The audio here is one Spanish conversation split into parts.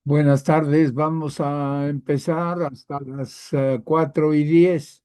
Buenas tardes, vamos a empezar hasta las 4:10.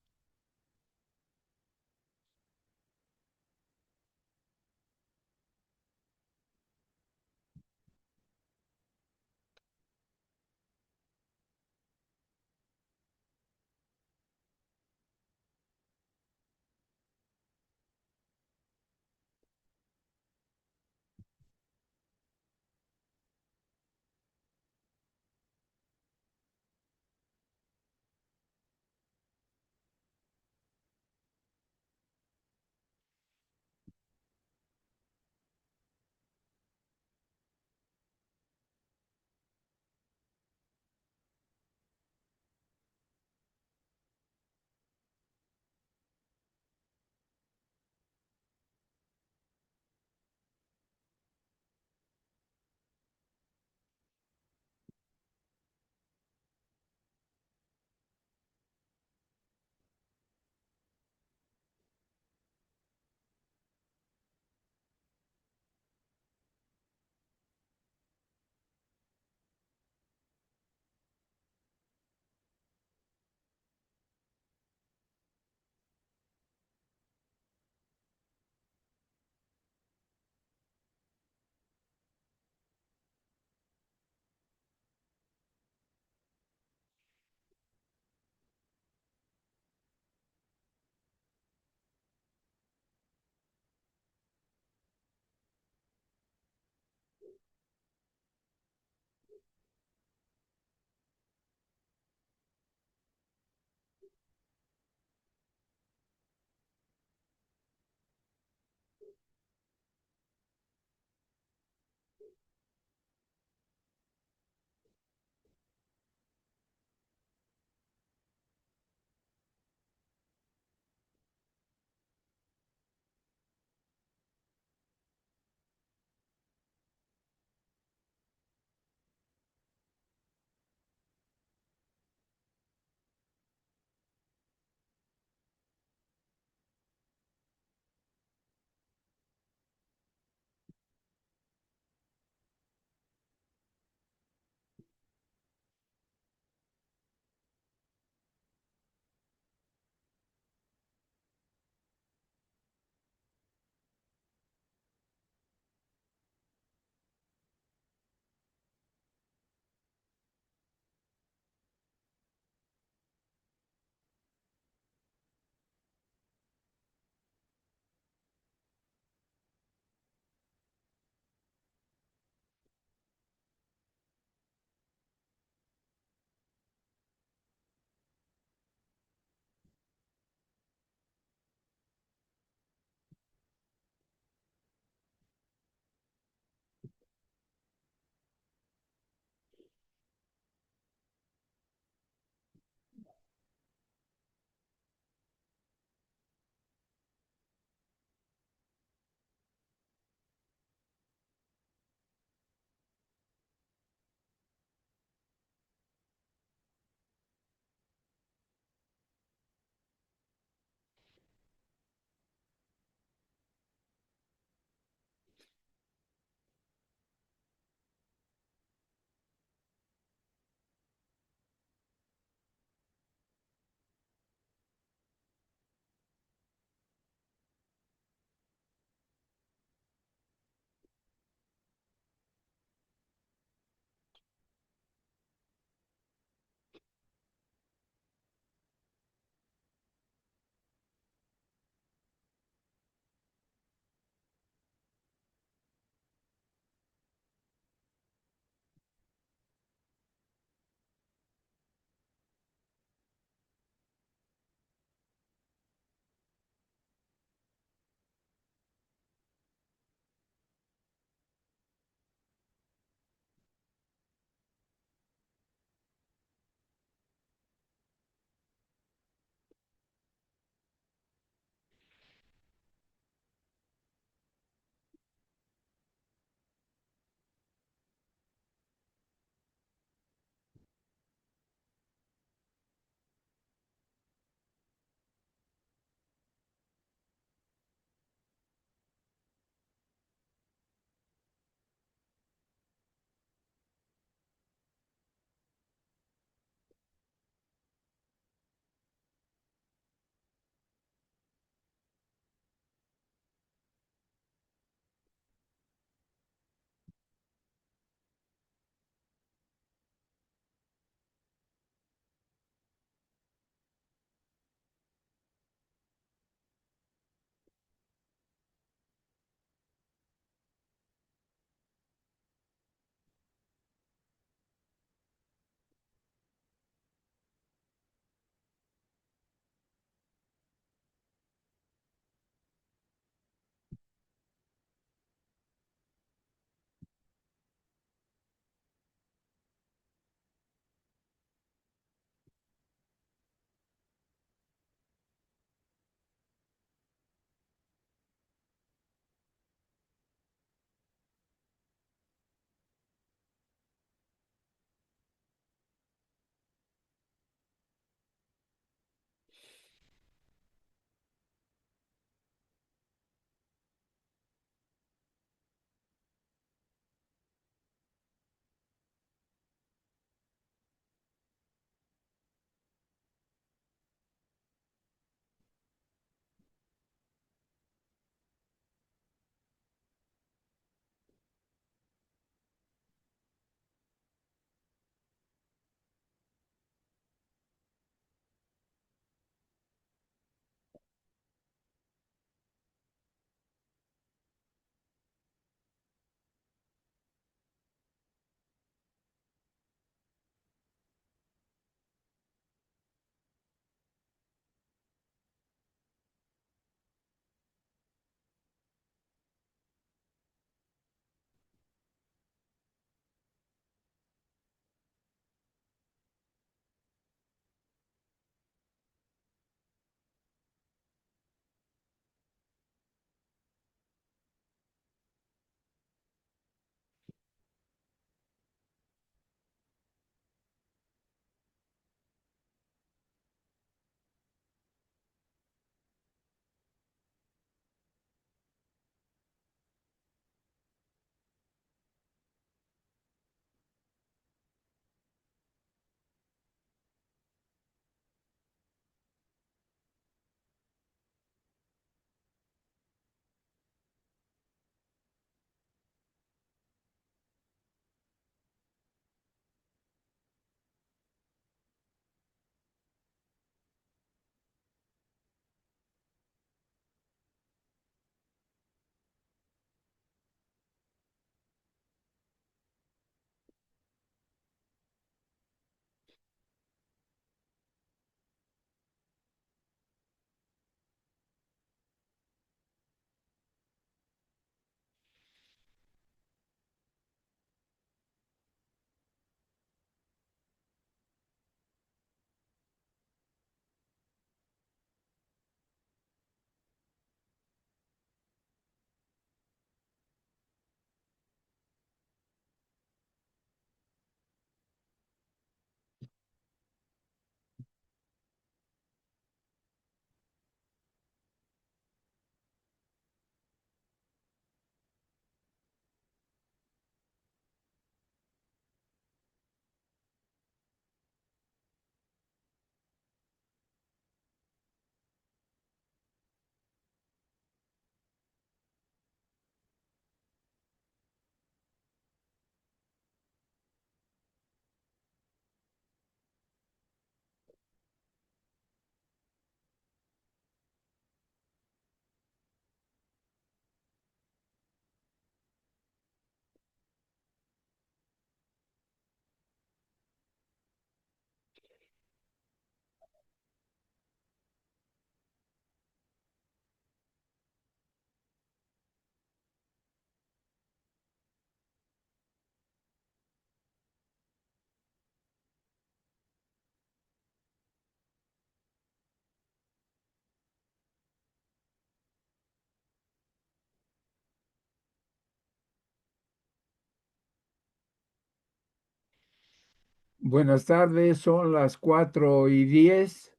Buenas tardes, son las 4:10.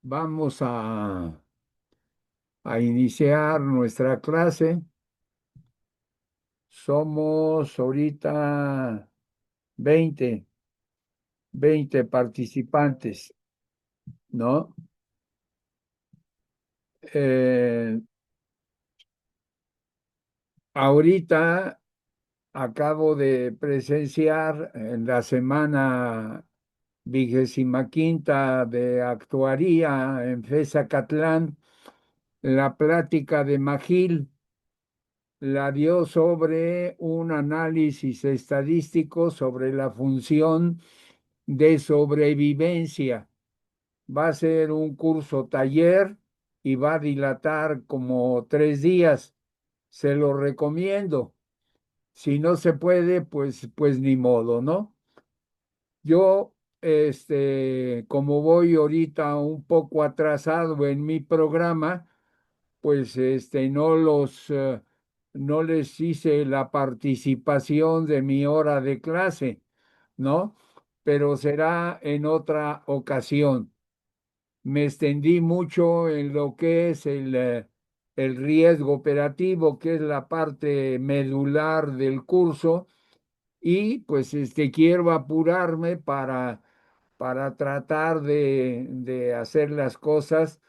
Vamos a iniciar nuestra clase. Somos ahorita 20 20 participantes, ¿no? Eh, Ahorita acabo de presenciar en la semana 25ª de actuaría en FESA Catlán la plática de Magil. La dio sobre un análisis estadístico sobre la función de sobrevivencia. Va a ser un curso taller y va a dilatar como 3 días. Se lo recomiendo. Si no se puede, pues ni modo, ¿no? Yo, como voy ahorita un poco atrasado en mi programa, pues no les hice la participación de mi hora de clase, ¿no? Pero será en otra ocasión. Me extendí mucho en lo que es el riesgo operativo, que es la parte medular del curso, y pues quiero apurarme para tratar de hacer las cosas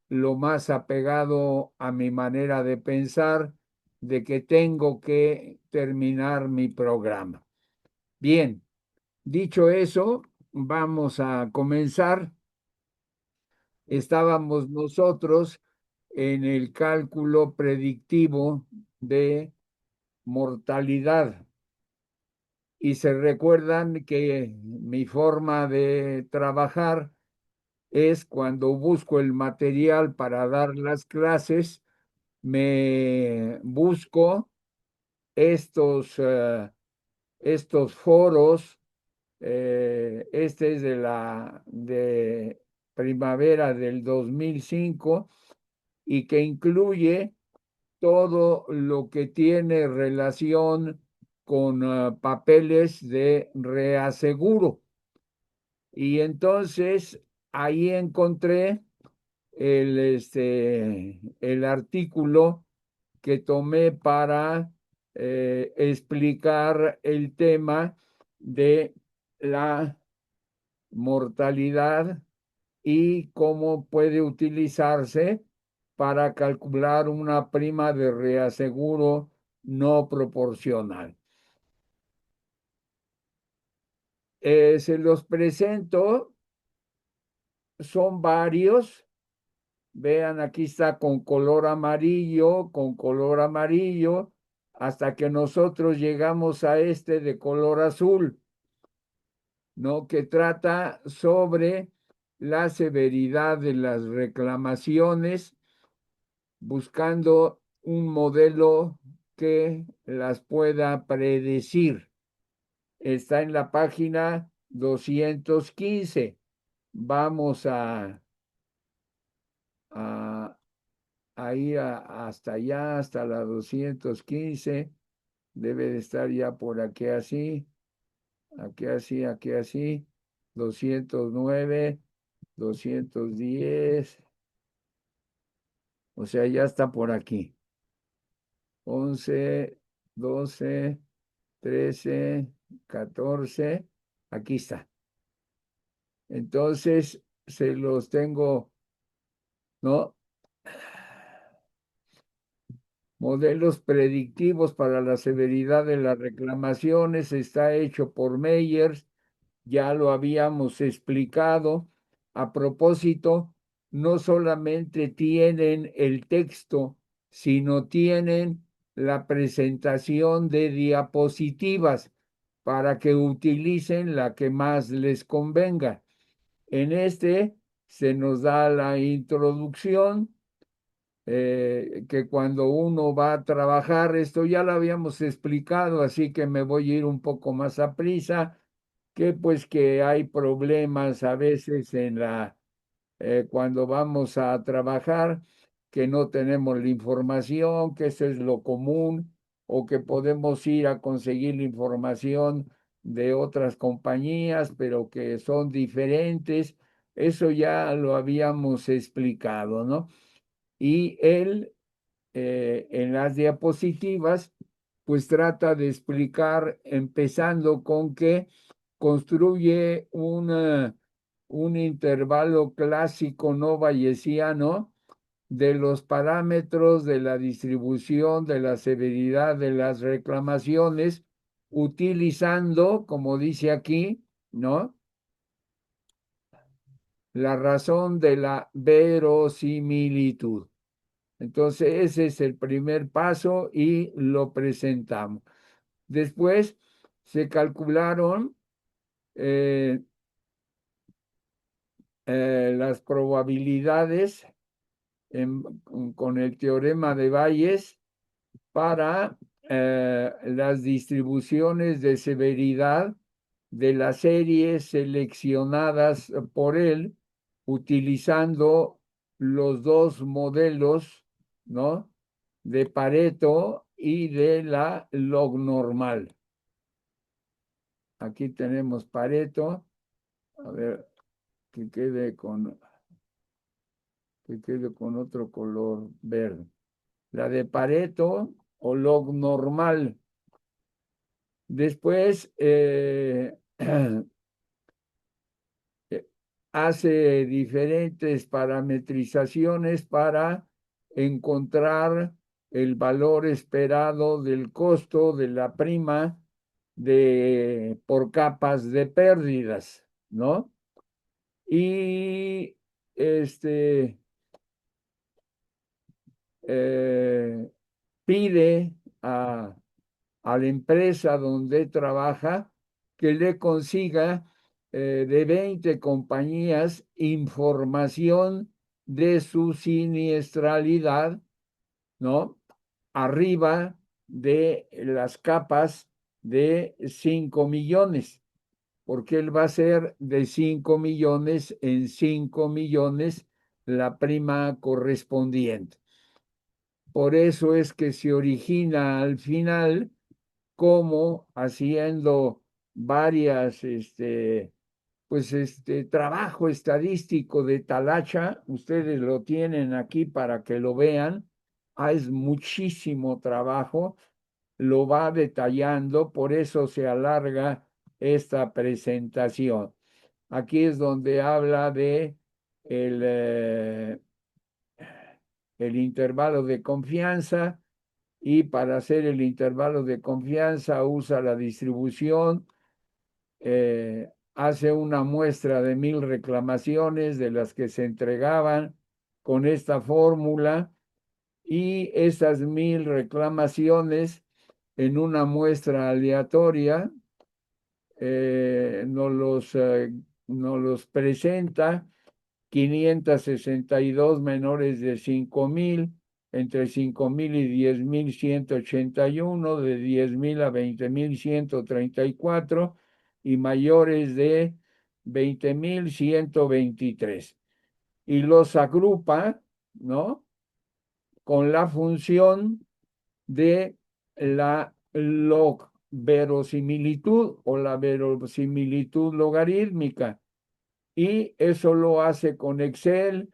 lo más apegado a mi manera de pensar, de que tengo que terminar mi programa. Bien, dicho eso, vamos a comenzar. Estábamos nosotros en el cálculo predictivo de mortalidad. Y se recuerdan que mi forma de trabajar es cuando busco el material para dar las clases, me busco estos, estos foros. Este es de primavera del 2005 y que incluye todo lo que tiene relación con papeles de reaseguro. Y entonces ahí encontré el artículo que tomé para explicar el tema de la mortalidad y cómo puede utilizarse para calcular una prima de reaseguro no proporcional. Se los presento, son varios. Vean, aquí está con color amarillo, hasta que nosotros llegamos a este de color azul, ¿no? Que trata sobre la severidad de las reclamaciones, buscando un modelo que las pueda predecir. Está en la página 215. Vamos a, a ir hasta allá, hasta la 215. Debe de estar ya por aquí así, aquí así, aquí así. 209, 210. O sea, ya está por aquí. 11, 12, 13, 14. Aquí está. Entonces, se los tengo, ¿no? Modelos predictivos para la severidad de las reclamaciones. Está hecho por Meyers. Ya lo habíamos explicado. A propósito, no solamente tienen el texto, sino tienen la presentación de diapositivas para que utilicen la que más les convenga. En este se nos da la introducción, que cuando uno va a trabajar, esto ya lo habíamos explicado, así que me voy a ir un poco más a prisa, que pues que hay problemas a veces cuando vamos a trabajar, que no tenemos la información, que eso es lo común, o que podemos ir a conseguir la información de otras compañías, pero que son diferentes. Eso ya lo habíamos explicado, ¿no? Y él, en las diapositivas, pues trata de explicar, empezando con que construye un intervalo clásico no bayesiano de los parámetros de la distribución de la severidad de las reclamaciones, utilizando, como dice aquí, ¿no? La razón de la verosimilitud. Entonces, ese es el primer paso y lo presentamos. Después se calcularon eh, las probabilidades con el teorema de Bayes para las distribuciones de severidad de las series seleccionadas por él, utilizando los dos modelos, ¿no? De Pareto y de la log normal. Aquí tenemos Pareto. A ver, que quede con otro color verde. La de Pareto o log normal. Después hace diferentes parametrizaciones para encontrar el valor esperado del costo de la prima por capas de pérdidas, ¿no? Y este eh, pide a la empresa donde trabaja que le consiga de 20 compañías información de su siniestralidad, ¿no? Arriba de las capas de 5 millones, porque él va a ser de 5 millones en 5 millones la prima correspondiente. Por eso es que se origina al final como haciendo varias, trabajo estadístico de talacha. Ustedes lo tienen aquí para que lo vean. Es muchísimo trabajo, lo va detallando, por eso se alarga esta presentación. Aquí es donde habla de el, eh, el intervalo de confianza, y para hacer el intervalo de confianza usa la distribución, hace una muestra de 1000 reclamaciones de las que se entregaban con esta fórmula, y esas 1000 reclamaciones en una muestra aleatoria nos los presenta 562 menores de 5000, entre 5000 y 10,000 181, de 10,000 a 20,000 134 y mayores de 20,000 123. Y los agrupa, ¿no? Con la función de la verosimilitud o la verosimilitud logarítmica, y eso lo hace con Excel,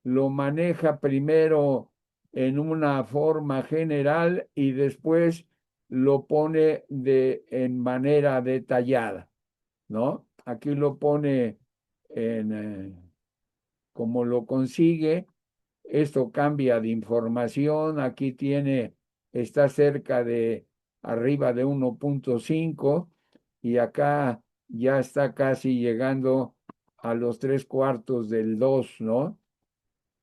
lo maneja primero en una forma general y después lo pone en manera detallada, ¿no? Aquí lo pone como lo consigue. Esto cambia de información. Aquí está cerca arriba de 1.5, y acá ya está casi llegando a los 3/4 del 2, ¿no?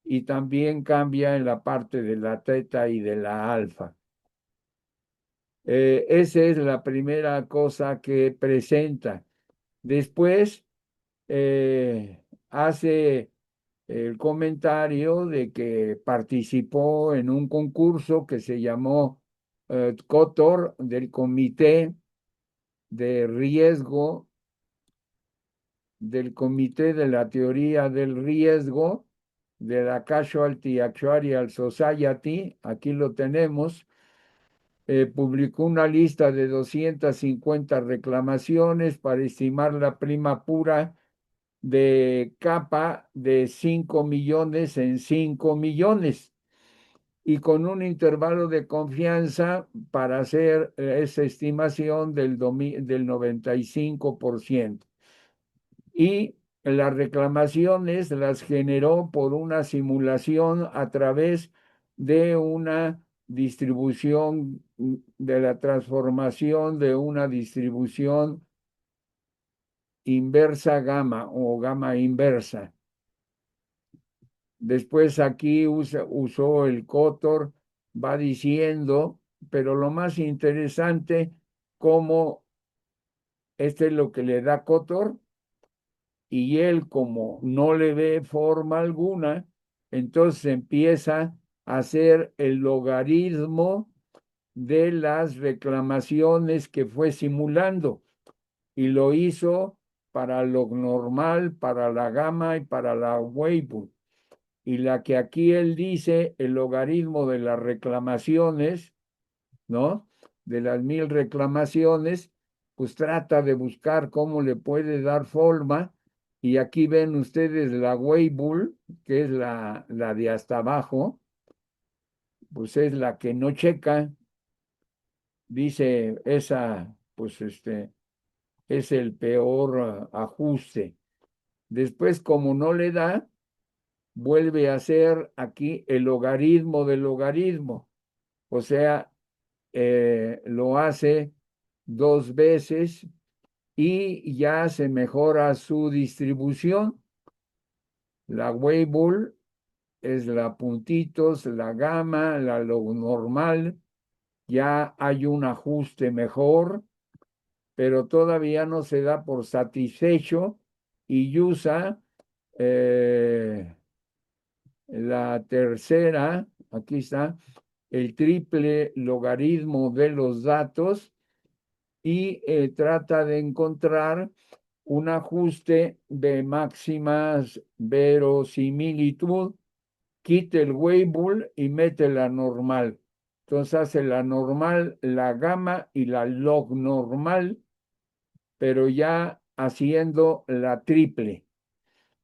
Y también cambia en la parte de la teta y de la alfa. Esa es la primera cosa que presenta. Después hace el comentario de que participó en un concurso que se llamó COTOR, del Comité de Riesgo, del Comité de la Teoría del Riesgo, de la Casualty Actuarial Society. Aquí lo tenemos. publicó una lista de 250 reclamaciones para estimar la prima pura de capa de 5 millones en 5 millones y con un intervalo de confianza para hacer esa estimación del 95%. Y las reclamaciones las generó por una simulación a través de una distribución, de la transformación de una distribución inversa gamma o gamma inversa. Después aquí usó el Kotor, va diciendo, pero lo más interesante, cómo este es lo que le da Kotor, y él como no le ve forma alguna, entonces empieza a hacer el logaritmo de las reclamaciones que fue simulando y lo hizo para log normal, para la gamma y para la Weibull. Y la que aquí él dice, el logaritmo de las reclamaciones, ¿no? De las 1000 reclamaciones, pues trata de buscar cómo le puede dar forma. Y aquí ven ustedes la Weibull, que es la de hasta abajo, pues es la que no checa, dice esa, pues es el peor ajuste. Después, como no le da, vuelve a hacer aquí el logaritmo del logaritmo. O sea, lo hace 2 veces y ya se mejora su distribución. La Weibull es la puntitos, la gamma, la log normal. Ya hay un ajuste mejor, pero todavía no se da por satisfecho y usa la tercera, aquí está, el triple logaritmo de los datos y trata de encontrar un ajuste de máximas verosimilitud, quita el Weibull y mete la normal. Entonces hace la normal, la gamma y la log normal, pero ya haciendo la triple.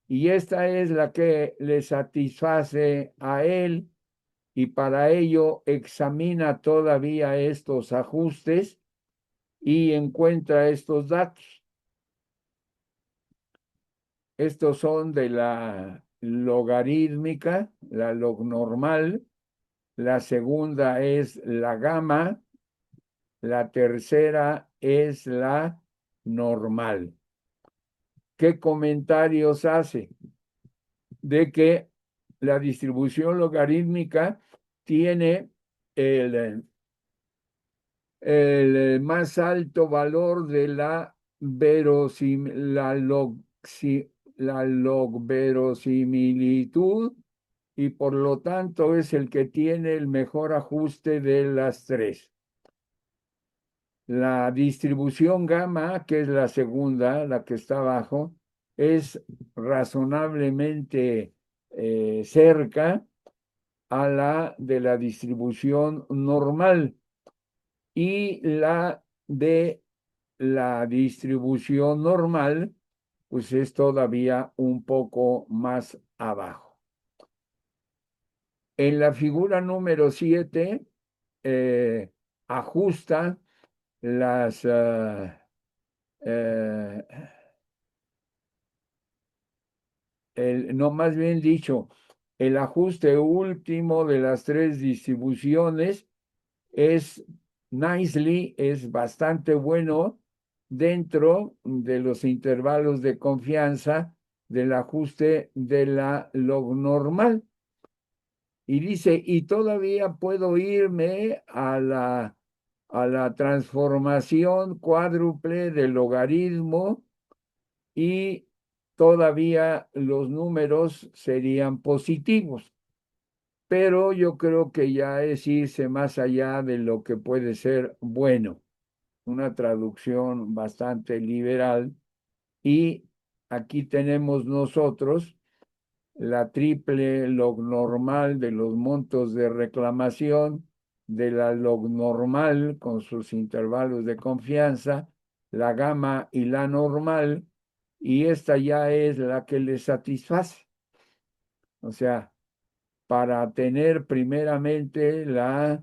Y esta es la que le satisface a él y para ello examina todavía estos ajustes y encuentra estos datos. Estos son de la logarítmica, la log normal, la segunda es la gamma, la tercera es la normal. ¿Qué comentarios hace? De que la distribución logarítmica tiene el más alto valor de la log verosimilitud y por lo tanto es el que tiene el mejor ajuste de las tres. La distribución gamma, que es la segunda, la que está abajo, es razonablemente cerca a la de la distribución normal y la de la distribución normal, pues es todavía un poco más abajo. En la figura número 7 ajusta las, eh, no, más bien dicho, el ajuste último de las tres distribuciones es nicely, es bastante bueno dentro de los intervalos de confianza del ajuste de la log normal. Y dice, y todavía puedo irme a la transformación cuádruple del logaritmo y todavía los números serían positivos. Pero yo creo que ya es irse más allá de lo que puede ser bueno. Una traducción bastante liberal. Y aquí tenemos nosotros la triple log normal de los montos de reclamación de la log normal con sus intervalos de confianza, la gamma y la normal, y esta ya es la que le satisface. O sea, para tener primeramente eh,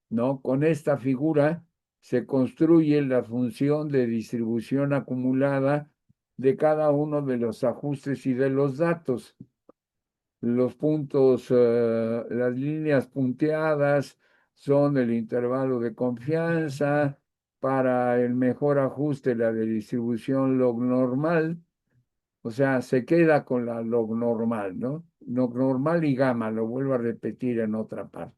¿no? Con esta figura se construye la función de distribución acumulada de cada uno de los ajustes y de los datos. Los puntos, las líneas punteadas son el intervalo de confianza. Para el mejor ajuste, la de distribución log normal, o sea, se queda con la log normal, ¿no? Log normal y gamma, lo vuelvo a repetir en otra parte.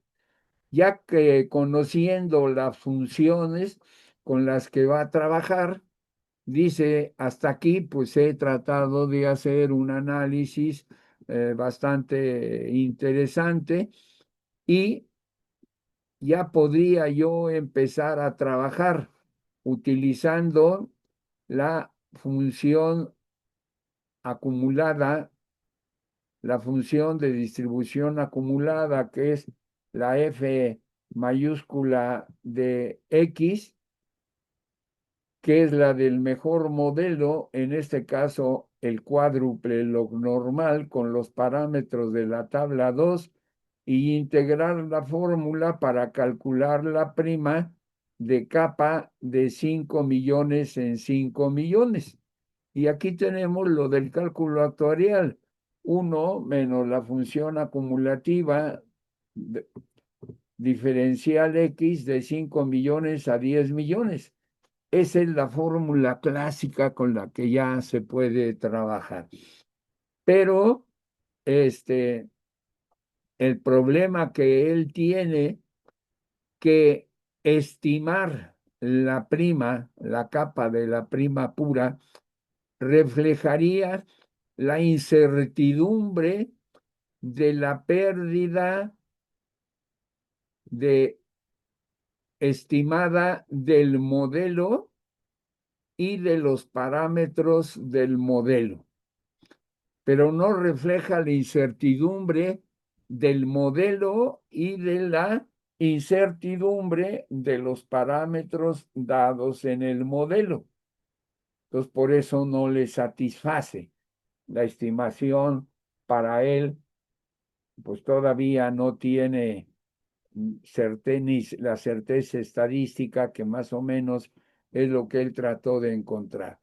Ya que conociendo las funciones con las que va a trabajar, dice, hasta aquí pues he tratado de hacer un análisis bastante interesante y ya podría yo empezar a trabajar utilizando la función acumulada, la función de distribución acumulada, que es la f mayúscula de x, que es la del mejor modelo, en este caso el cuádruple log normal con los parámetros de la tabla 2, y integrar la fórmula para calcular la prima de capa de 5 millones en 5 millones. Y aquí tenemos lo del cálculo actuarial, 1 menos la función acumulativa diferencial x de 5 millones a 10 millones. Esa es la fórmula clásica con la que ya se puede trabajar. Pero el problema que él tiene, que estimar la prima, la capa de la prima pura, reflejaría la incertidumbre de la pérdida de estimada del modelo y de los parámetros del modelo, pero no refleja la incertidumbre del modelo y de la incertidumbre de los parámetros dados en el modelo. Entonces, por eso no le satisface la estimación. Para él, pues todavía no tiene la certeza estadística, que más o menos es lo que él trató de encontrar.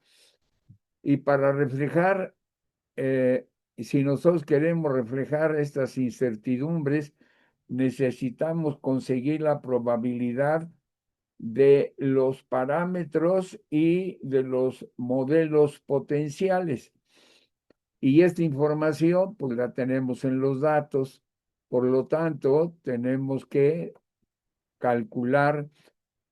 Y para reflejar, si nosotros queremos reflejar estas incertidumbres, necesitamos conseguir la probabilidad de los parámetros y de los modelos potenciales. Y esta información, pues la tenemos en los datos. Por lo tanto, tenemos que calcular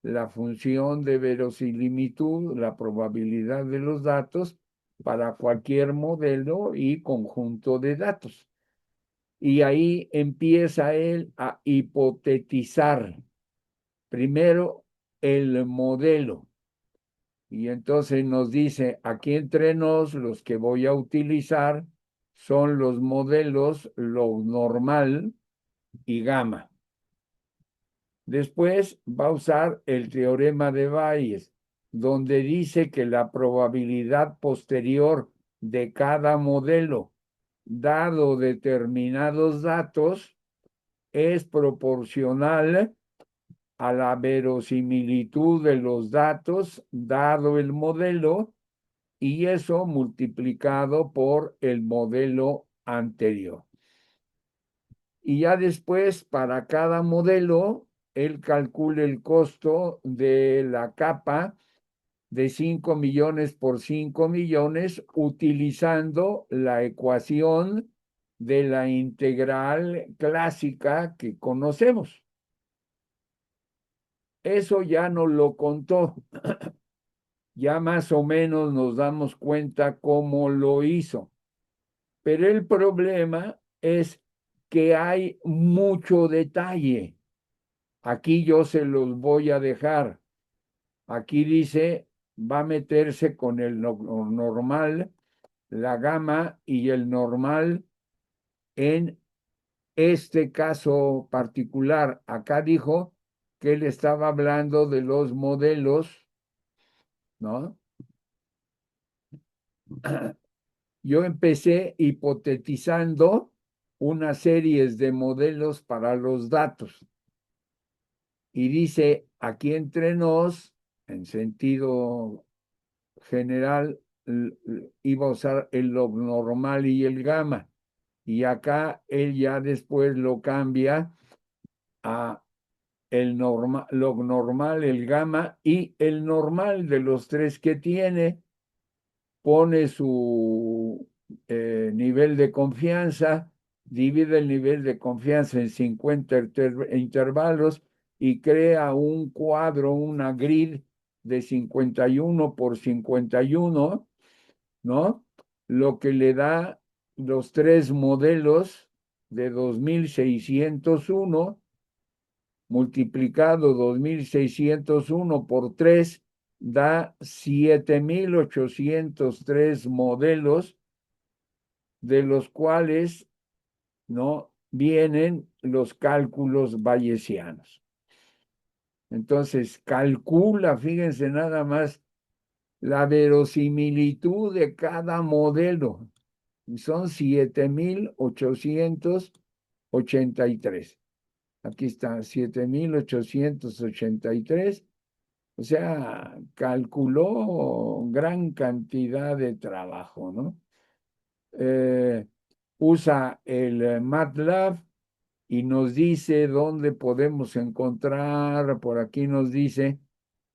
la función de verosimilitud, la probabilidad de los datos para cualquier modelo y conjunto de datos. Y ahí empieza él a hipotetizar primero el modelo. Y entonces nos dice, aquí entre nos, los que voy a utilizar son los modelos log normal y gamma. Después va a usar el teorema de Bayes, donde dice que la probabilidad posterior de cada modelo, dado determinados datos, es proporcional a la verosimilitud de los datos, dado el modelo, y eso multiplicado por el modelo anterior. Y ya después, para cada modelo, él calcula el costo de la capa de 5 millones por 5 millones utilizando la ecuación de la integral clásica que conocemos. Eso ya nos lo contó. Ya más o menos nos damos cuenta cómo lo hizo. Pero el problema es que hay mucho detalle. Aquí yo se los voy a dejar. Aquí dice, va a meterse con el normal, la gamma y el normal en este caso particular. Acá dijo que él estaba hablando de los modelos, ¿no? Yo empecé hipotetizando una serie de modelos para los datos y dice, aquí entre nos, en sentido general, iba a usar el log normal y el gamma. Y acá él ya después lo cambia a el log normal, el gamma y el normal de los tres que tiene, pone su nivel de confianza, divide el nivel de confianza en 50 intervalos y crea un cuadro, una grid de 51 por 51, ¿no? Lo que le da los tres modelos de 2601 multiplicado 2601 por 3 da 7803 modelos, de los cuales no vienen los cálculos bayesianos. Entonces, calcula, fíjense nada más, la verosimilitud de cada modelo. Son 7883. Aquí está, 7883. O sea, calculó gran cantidad de trabajo, ¿no? Eh, Usa el MATLAB y nos dice dónde podemos encontrar, por aquí nos dice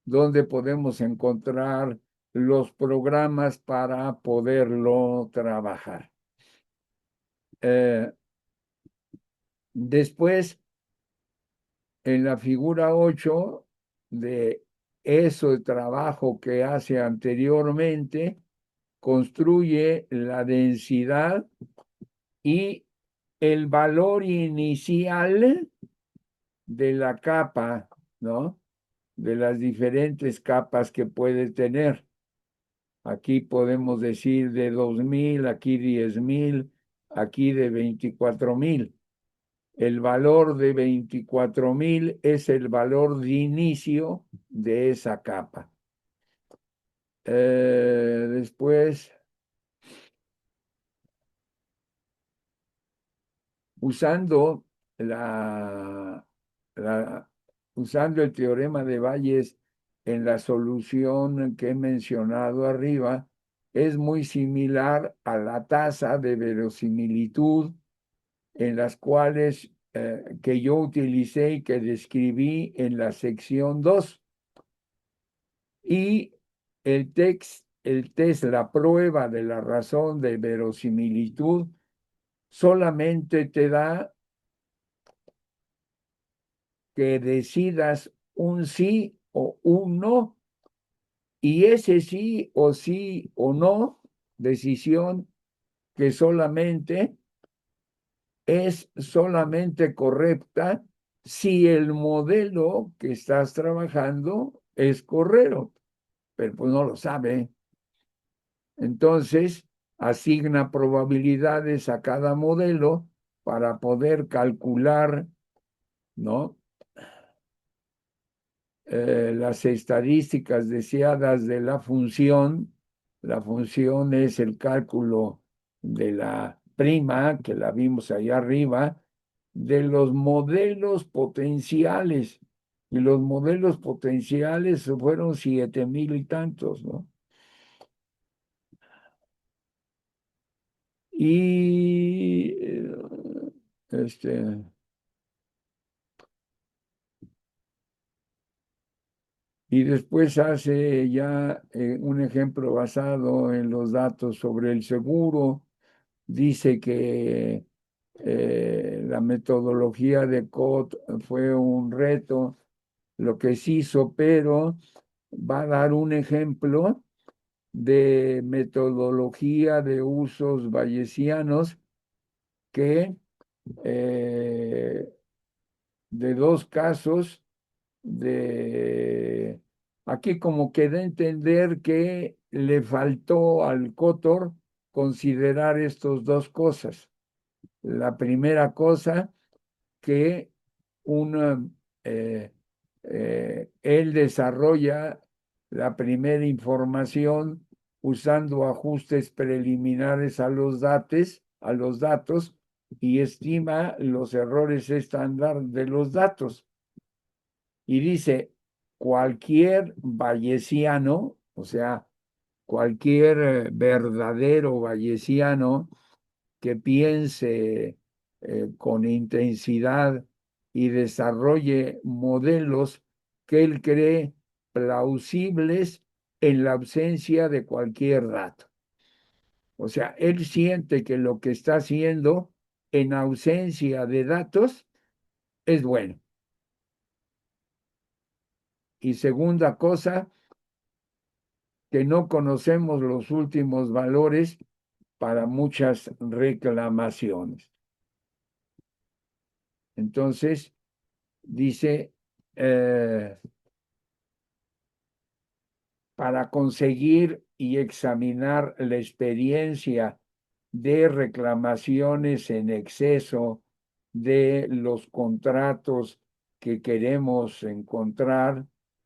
dónde podemos encontrar los programas para poderlo trabajar. Después, en la figura 8 de eso de trabajo que hace anteriormente, construye la densidad y el valor inicial de la capa, ¿no? De las diferentes capas que puede tener. Aquí podemos decir de 2000, aquí 10,000, aquí de 24,000. El valor de 24,000 es el valor de inicio de esa capa. Después, usando usando el teorema de Bayes en la solución que he mencionado arriba, es muy similar a la tasa de verosimilitud en las cuales que yo utilicé y que describí en la sección 2. Y el test, la prueba de la razón de verosimilitud, solamente te da que decidas un sí o un no, y ese sí o no, decisión que solamente es solamente correcta si el modelo que estás trabajando es correcto, pero pues no lo sabe. Entonces, asigna probabilidades a cada modelo para poder calcular, ¿no? Las estadísticas deseadas de la función. La función es el cálculo de la prima, que la vimos allá arriba, de los modelos potenciales. Y los modelos potenciales fueron 7,000 y tantos, ¿no? Y este, y después hace ya un ejemplo basado en los datos sobre el seguro. Dice que la metodología de Code fue un reto, lo que se hizo, pero va a dar un ejemplo de metodología de usos bayesianos que de dos casos de aquí como que da a entender que le faltó al Cotor considerar estas dos cosas. La primera cosa que una, él desarrolla la primera información usando ajustes preliminares a los datos y estima los errores estándar de los datos. Y dice, cualquier bayesiano, o sea, cualquier verdadero bayesiano que piense con intensidad y desarrolle modelos que él cree plausibles en la ausencia de cualquier dato. O sea, él siente que lo que está haciendo en ausencia de datos es bueno. Y segunda cosa, que no conocemos los últimos valores para muchas reclamaciones. Entonces, dice, para conseguir y examinar la experiencia de reclamaciones en exceso de los contratos que queremos encontrar,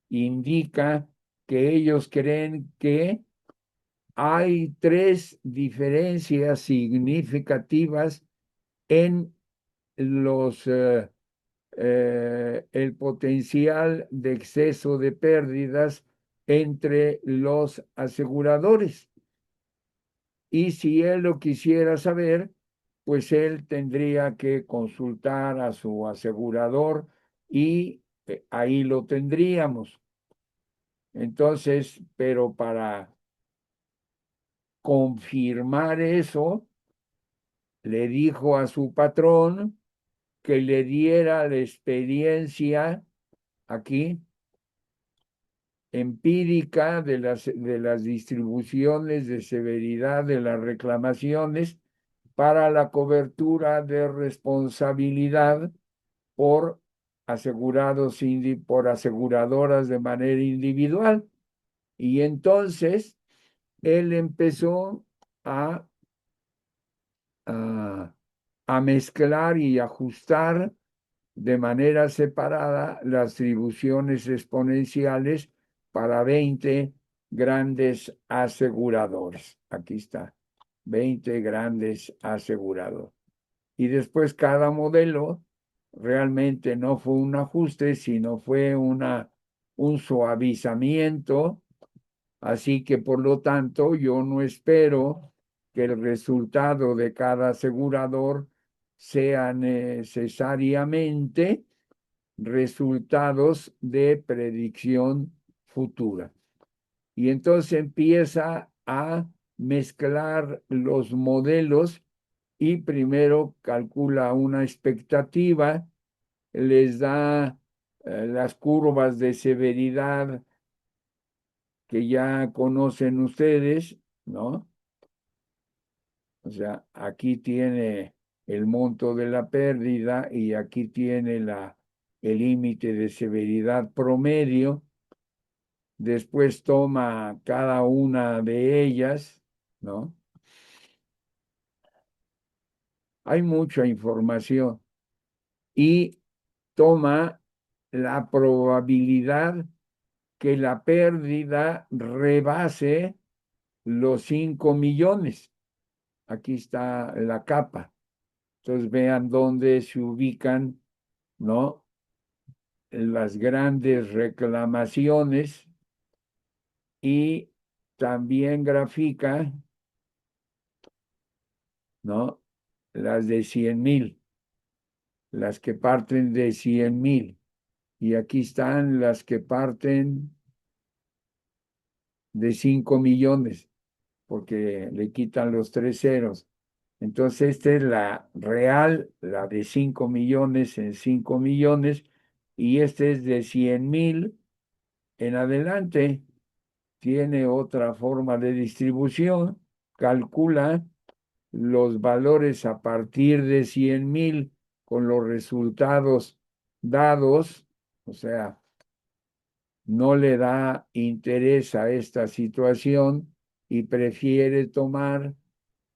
indica que ellos creen que hay tres diferencias significativas en los el potencial de exceso de pérdidas entre los aseguradores. Y si él lo quisiera saber, pues él tendría que consultar a su asegurador y ahí lo tendríamos. Entonces, pero para confirmar eso, le dijo a su patrón que le diera la experiencia aquí empírica de las distribuciones de severidad de las reclamaciones para la cobertura de responsabilidad por asegurados por aseguradoras de manera individual. Y entonces él empezó a, a mezclar y ajustar de manera separada las distribuciones exponenciales para 20 grandes aseguradores. Aquí está, 20 grandes aseguradores. Y después cada modelo realmente no fue un ajuste, sino fue un suavizamiento. Así que por lo tanto yo no espero que el resultado de cada asegurador sea necesariamente resultados de predicción futura. Y entonces empieza a mezclar los modelos y primero calcula una expectativa, les da las curvas de severidad que ya conocen ustedes, ¿no? O sea, aquí tiene el monto de la pérdida y aquí tiene el límite de severidad promedio. Después toma cada una de ellas, ¿no? Hay mucha información y toma la probabilidad que la pérdida rebase los 5 millones. Aquí está la capa. Entonces vean dónde se ubican, ¿no? Las grandes reclamaciones y también grafica, ¿no? Las de 100,000, las que parten de 100,000. Y aquí están las que parten de 5 millones, porque le quitan los tres ceros. Entonces, esta es la real, la de 5 millones en 5 millones, y este es de 100,000 en adelante. Tiene otra forma de distribución, calcula los valores a partir de 100,000 con los resultados dados, o sea, no le da interés a esta situación y prefiere tomar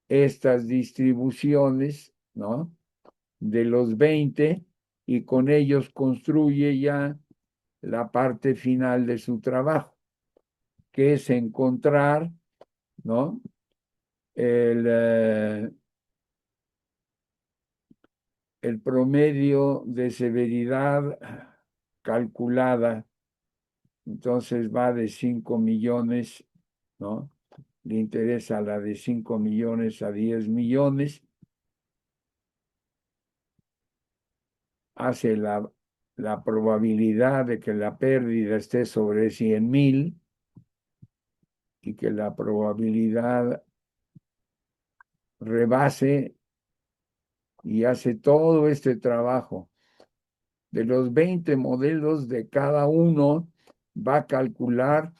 estas distribuciones ¿no? De los 20 y con ellos construye ya la parte final de su trabajo, que es encontrar, ¿no? el, eh, el promedio de severidad calculada. Entonces va de 5 millones, ¿no? Le interesa la de 5 millones a 10 millones, hace la probabilidad de que la pérdida esté sobre 100,000 y que la probabilidad rebase, y hace todo este trabajo. De los 20 modelos de cada uno, va a calcular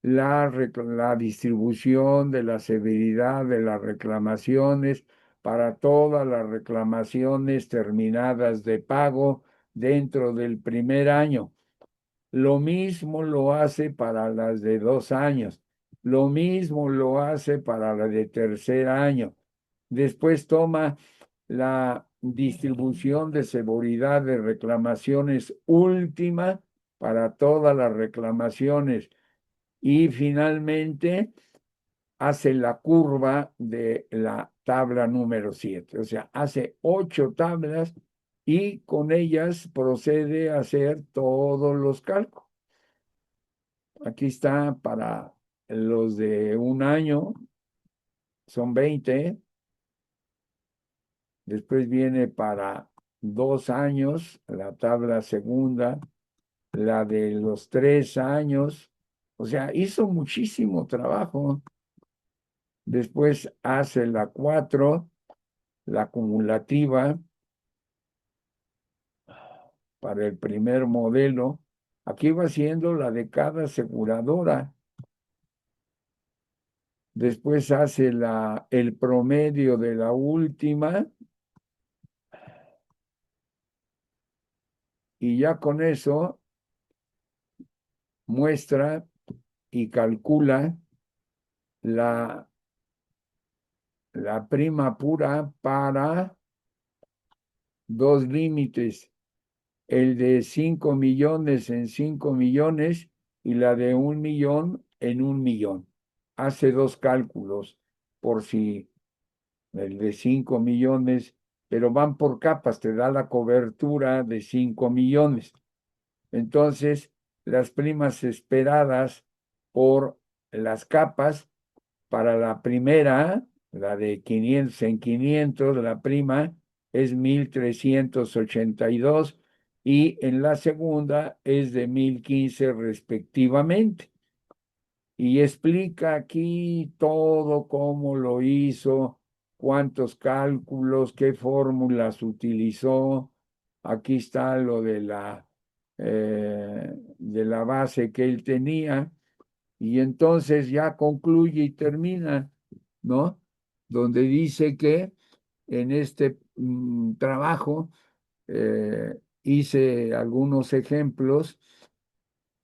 la distribución de la severidad de las reclamaciones para todas las reclamaciones terminadas de pago dentro del primer año. Lo mismo lo hace para las de 2 años. Lo mismo lo hace para la de tercer año. Después toma la distribución de seguridad de reclamaciones última para todas las reclamaciones y finalmente hace la curva de la tabla número 7. O sea, hace 8 tablas y con ellas procede a hacer todos los cálculos. Aquí está para los de un año, son 20. Después viene para 2 años, la tabla segunda, la de los 3 años. O sea, hizo muchísimo trabajo. Después hace la 4, la acumulativa, para el primer modelo. Aquí va siendo la de cada aseguradora. Después hace el promedio de la última y ya con eso muestra y calcula la, la prima pura para dos límites, el de 5 millones en 5 millones y la de 1 millón en 1 millón. Hace dos cálculos por si el de 5 millones, pero van por capas, te da la cobertura de 5 millones. Entonces, las primas esperadas por las capas para la primera, la de 500 en 500, la prima es 1,382 y en la segunda es de 1,015 respectivamente. Y explica aquí todo cómo lo hizo, cuántos cálculos, qué fórmulas utilizó. Aquí está lo de la base que él tenía. Y entonces ya concluye y termina, ¿no? Donde dice que en este trabajo hice algunos ejemplos,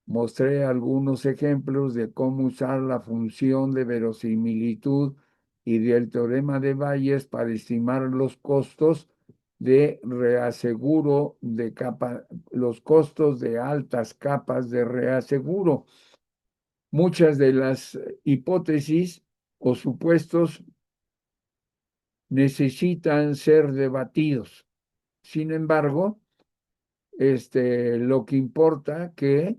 mostré algunos ejemplos de cómo usar la función de verosimilitud y del teorema de Bayes para estimar los costos de reaseguro de capa, los costos de altas capas de reaseguro. Muchas de las hipótesis o supuestos necesitan ser debatidos. Sin embargo, lo que importa que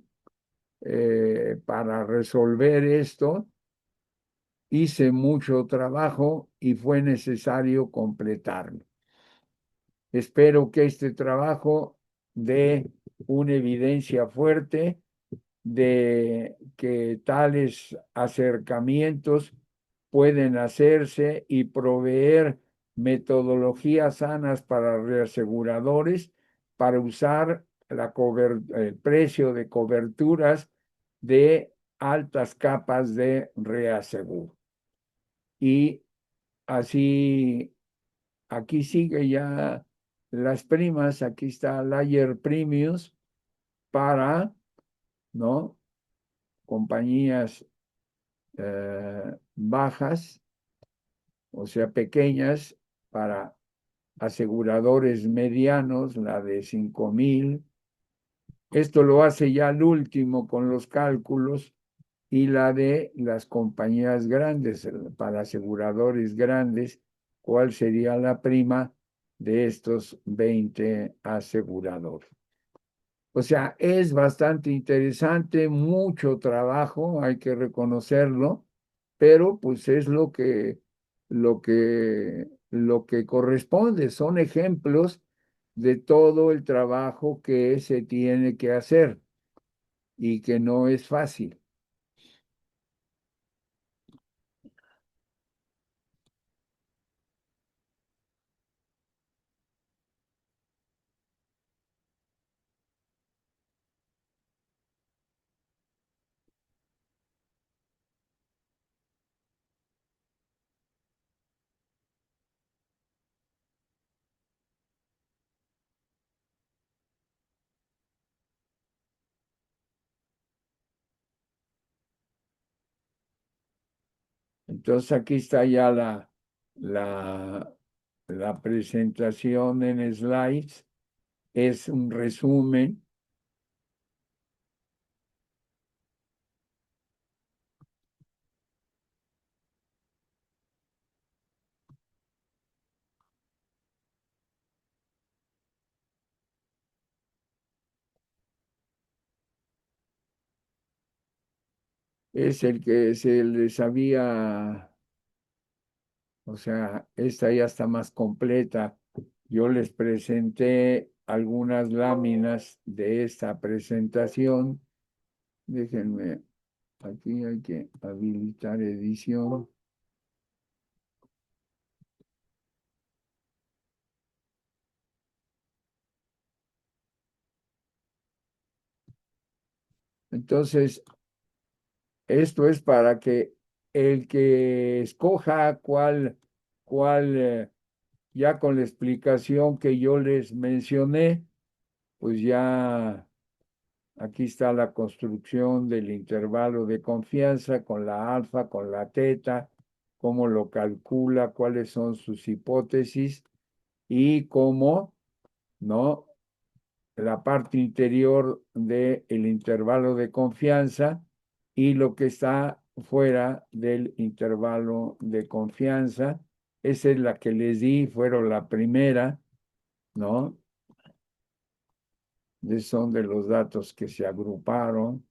para resolver esto hice mucho trabajo y fue necesario completarlo. Espero que este trabajo dé una evidencia fuerte de que tales acercamientos pueden hacerse y proveer metodologías sanas para reaseguradores para usar el precio de coberturas de altas capas de reaseguro. Y así, aquí sigue ya las primas, aquí está Layer Premiums para, ¿no? Compañías bajas, o sea, pequeñas, para aseguradores medianos, la de 5,000. Esto lo hace ya al último con los cálculos y la de las compañías grandes, para aseguradores grandes, ¿cuál sería la prima de estos 20 aseguradores? O sea, es bastante interesante, mucho trabajo, hay que reconocerlo, pero pues es lo que corresponde. Son ejemplos de todo el trabajo que se tiene que hacer y que no es fácil. Entonces aquí está ya la, la presentación en slides. Es un resumen. Es el que se les había, o sea, esta ya está más completa. Yo les presenté algunas láminas de esta presentación. Déjenme, aquí hay que habilitar edición. Entonces, esto es para que el que escoja cuál, ya con la explicación que yo les mencioné, pues ya aquí está la construcción del intervalo de confianza con la alfa, con la teta, cómo lo calcula, cuáles son sus hipótesis y cómo, ¿no? La parte interior del intervalo de confianza y lo que está fuera del intervalo de confianza. Esa es la que les di, fueron la primera, ¿no? Son de los datos que se agruparon.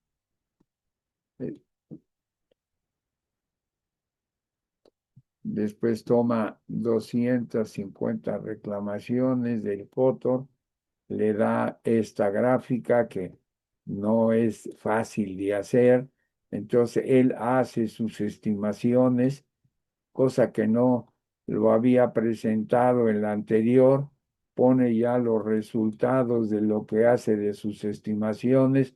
Eh, Después toma 250 reclamaciones del Cotor, le da esta gráfica que no es fácil de hacer. Entonces él hace sus estimaciones, cosa que no lo había presentado en la anterior, pone ya los resultados de lo que hace de sus estimaciones,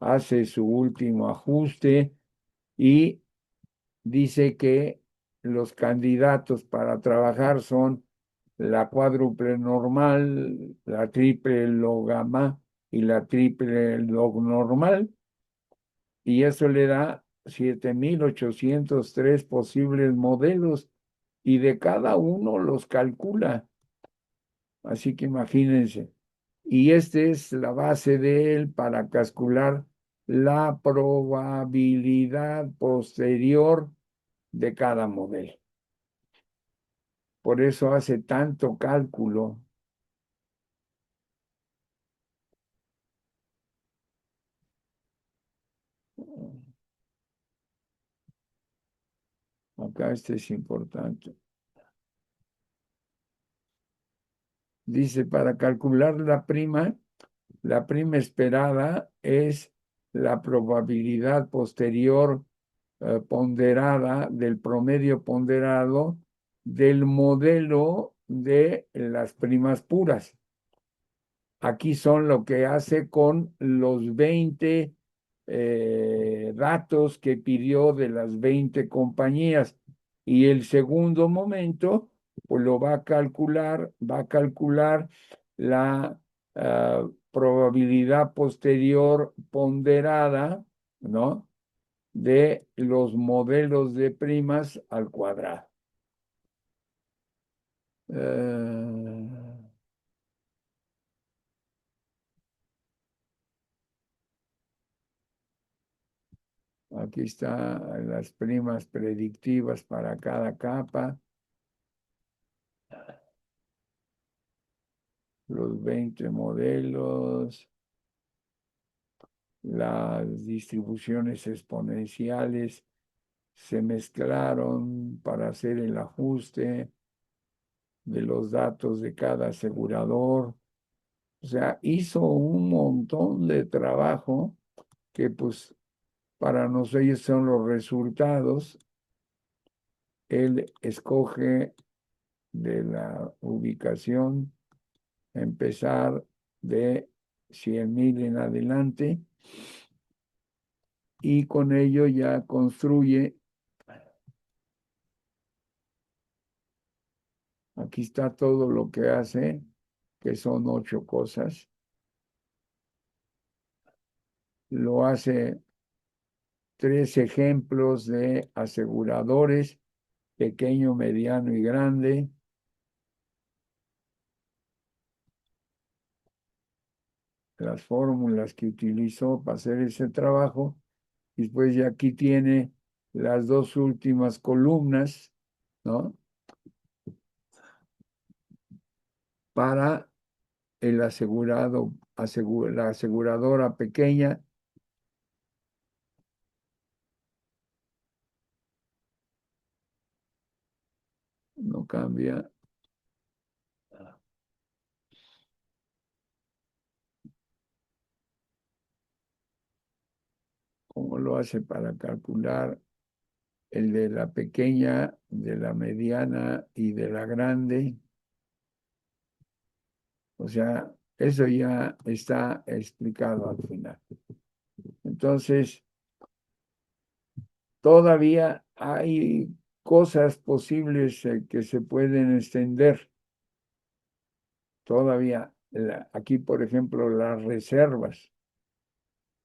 hace su último ajuste y dice que los candidatos para trabajar son la cuádruple normal, la triple log gamma y la triple log normal, y eso le da 7,803 posibles modelos, y de cada uno los calcula. Así que imagínense. Y esta es la base de él para calcular la probabilidad posterior de cada modelo. Por eso hace tanto cálculo. Acá este es importante. Dice, para calcular la prima esperada es la probabilidad posterior ponderada del promedio ponderado del modelo de las primas puras. Aquí son lo que hace con los 20 datos que pidió de las 20 compañías. Y el segundo momento, pues lo va a calcular la probabilidad posterior ponderada, ¿no? De los modelos de primas al cuadrado. Aquí están las primas predictivas para cada capa, los 20 modelos, las distribuciones exponenciales se mezclaron para hacer el ajuste de los datos de cada asegurador. O sea, hizo un montón de trabajo que pues para nosotros son los resultados. Él escoge de la ubicación empezar de 100,000 en adelante y con ello ya construye. Aquí está todo lo que hace, que son 8 cosas. Lo hace 3 ejemplos de aseguradores, pequeño, mediano y grande. Las fórmulas que utilizó para hacer ese trabajo. Y después ya aquí tiene las 2 últimas columnas, ¿no? Para el asegurado, la aseguradora pequeña. No cambia. ¿Cómo lo hace para calcular el de la pequeña, de la mediana y de la grande? O sea, eso ya está explicado al final. Entonces, todavía hay cosas posibles que se pueden extender. Todavía, aquí, por ejemplo, las reservas.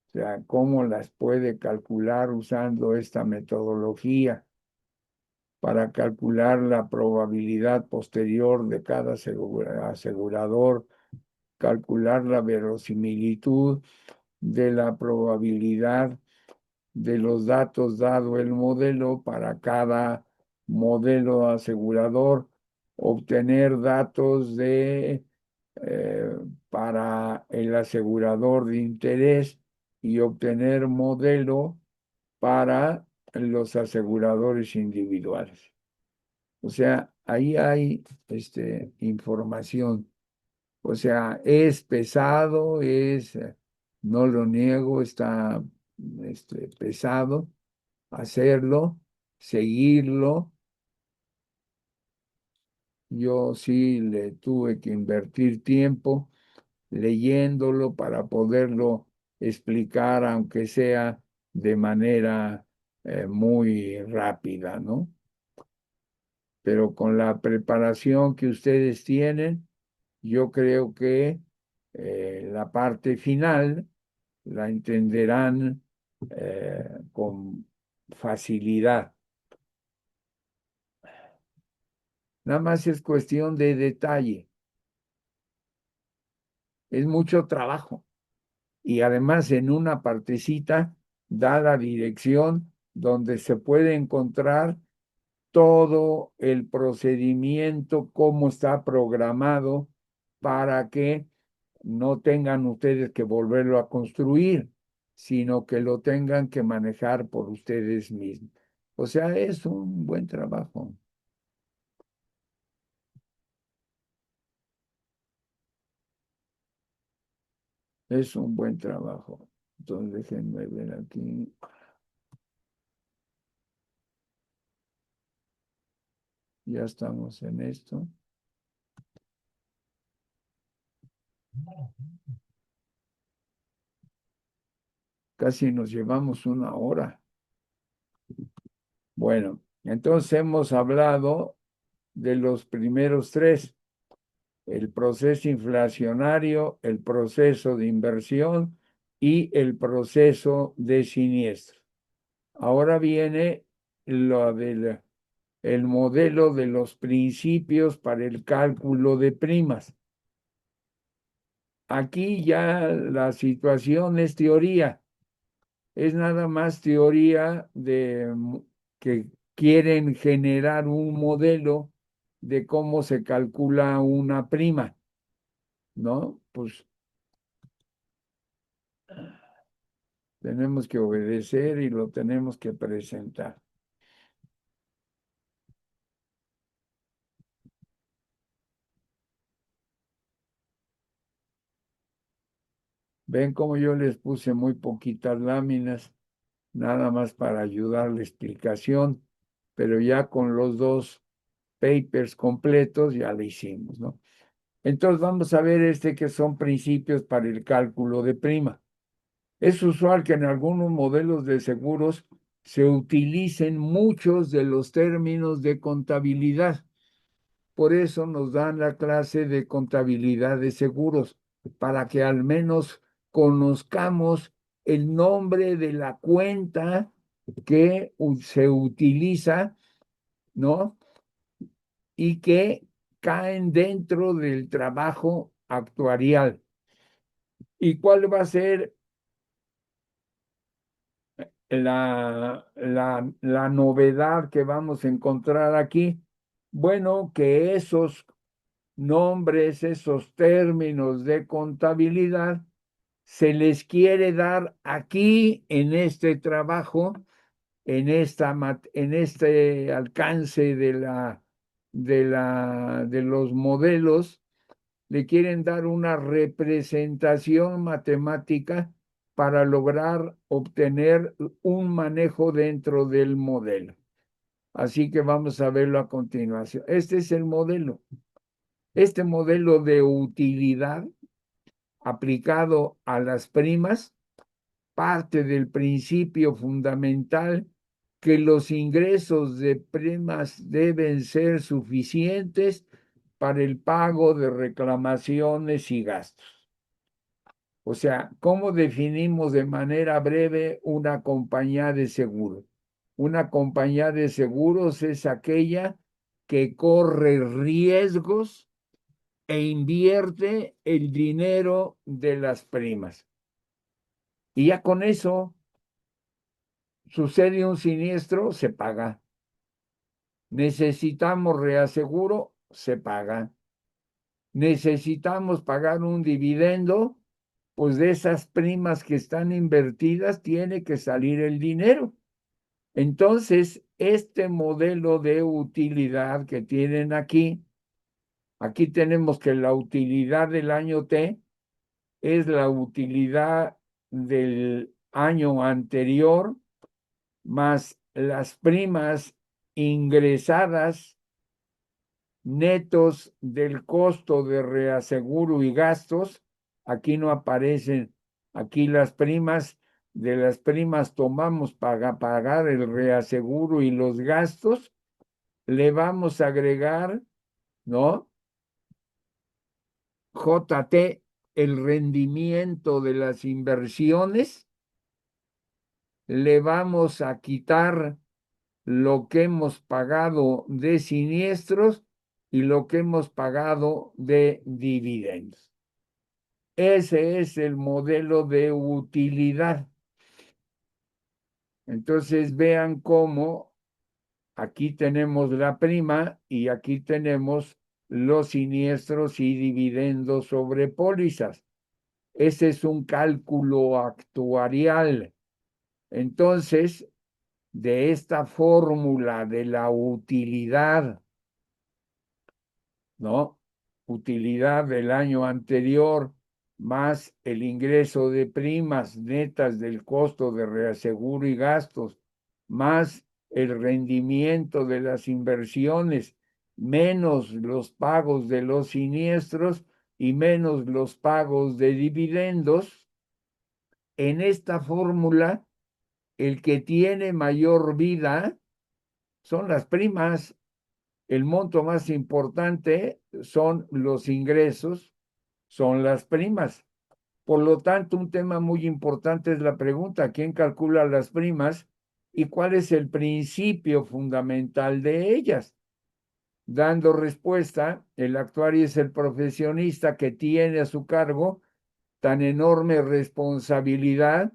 O sea, cómo las puede calcular usando esta metodología para calcular la probabilidad posterior de cada asegurador, calcular la verosimilitud de la probabilidad de los datos dado el modelo para cada modelo asegurador, obtener datos eh, para el asegurador de interés y obtener modelo para los aseguradores individuales. O sea, ahí hay información. O sea, es pesado, no lo niego, está pesado hacerlo, seguirlo. Yo sí le tuve que invertir tiempo leyéndolo para poderlo explicar, aunque sea de manera muy rápida, ¿no? Pero con la preparación que ustedes tienen, yo creo que la parte final la entenderán con facilidad. Nada más es cuestión de detalle. Es mucho trabajo. Y además en una partecita da la dirección donde se puede encontrar todo el procedimiento, cómo está programado para que no tengan ustedes que volverlo a construir, sino que lo tengan que manejar por ustedes mismos. O sea, es un buen trabajo. Es un buen trabajo. Entonces, déjenme ver aquí. Ya estamos en esto. Casi nos llevamos una hora. Bueno, entonces hemos hablado de los primeros 3, el proceso inflacionario, el proceso de inversión y el proceso de siniestro. Ahora viene lo del el modelo de los principios para el cálculo de primas. Aquí ya la situación es teoría, es nada más teoría que quieren generar un modelo de cómo se calcula una prima, ¿no? Pues tenemos que obedecer y lo tenemos que presentar. Ven cómo yo les puse muy poquitas láminas, nada más para ayudar la explicación, pero ya con los dos papers completos ya lo hicimos, ¿no? Entonces vamos a ver que son principios para el cálculo de prima. Es usual que en algunos modelos de seguros se utilicen muchos de los términos de contabilidad. Por eso nos dan la clase de contabilidad de seguros, para que al menos conozcamos el nombre de la cuenta que se utiliza, ¿no? Y que caen dentro del trabajo actuarial. ¿Y cuál va a ser la novedad que vamos a encontrar aquí? Bueno, que esos nombres, esos términos de contabilidad, se les quiere dar aquí en este trabajo, en este alcance de los modelos, le quieren dar una representación matemática para lograr obtener un manejo dentro del modelo. Así que vamos a verlo a continuación. Este es el modelo. Este modelo de utilidad aplicado a las primas parte del principio fundamental que los ingresos de primas deben ser suficientes para el pago de reclamaciones y gastos. O sea, ¿cómo definimos de manera breve una compañía de seguros? Una compañía de seguros es aquella que corre riesgos e invierte el dinero de las primas. Y ya con eso sucede un siniestro, se paga. Necesitamos reaseguro, se paga. Necesitamos pagar un dividendo, pues de esas primas que están invertidas tiene que salir el dinero. Entonces, este modelo de utilidad que tienen aquí tenemos que la utilidad del año T es la utilidad del año anterior más las primas ingresadas netos del costo de reaseguro y gastos. Aquí no aparecen, aquí las primas, de las primas tomamos para pagar el reaseguro y los gastos, le vamos a agregar, ¿no? JT, el rendimiento de las inversiones, le vamos a quitar lo que hemos pagado de siniestros y lo que hemos pagado de dividendos. Ese es el modelo de utilidad. Entonces vean cómo aquí tenemos la prima y aquí tenemos los siniestros y dividendos sobre pólizas. Ese es un cálculo actuarial. Entonces, de esta fórmula de la utilidad, ¿no? Utilidad del año anterior más el ingreso de primas netas del costo de reaseguro y gastos, más el rendimiento de las inversiones, menos los pagos de los siniestros y menos los pagos de dividendos. En esta fórmula, el que tiene mayor vida son las primas. El monto más importante son los ingresos, son las primas. Por lo tanto, un tema muy importante es la pregunta: ¿quién calcula las primas y cuál es el principio fundamental de ellas? Dando respuesta, el actuario es el profesionista que tiene a su cargo tan enorme responsabilidad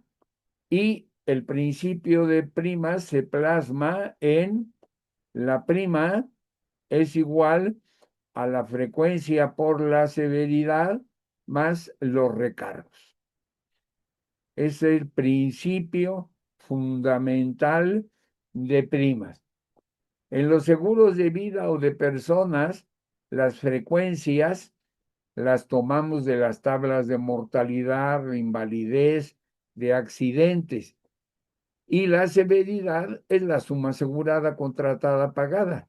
y el principio de primas se plasma en la prima es igual a la frecuencia por la severidad más los recargos. Es el principio fundamental de primas. En los seguros de vida o de personas, las frecuencias las tomamos de las tablas de mortalidad, de invalidez, de accidentes. Y la severidad es la suma asegurada, contratada, pagada.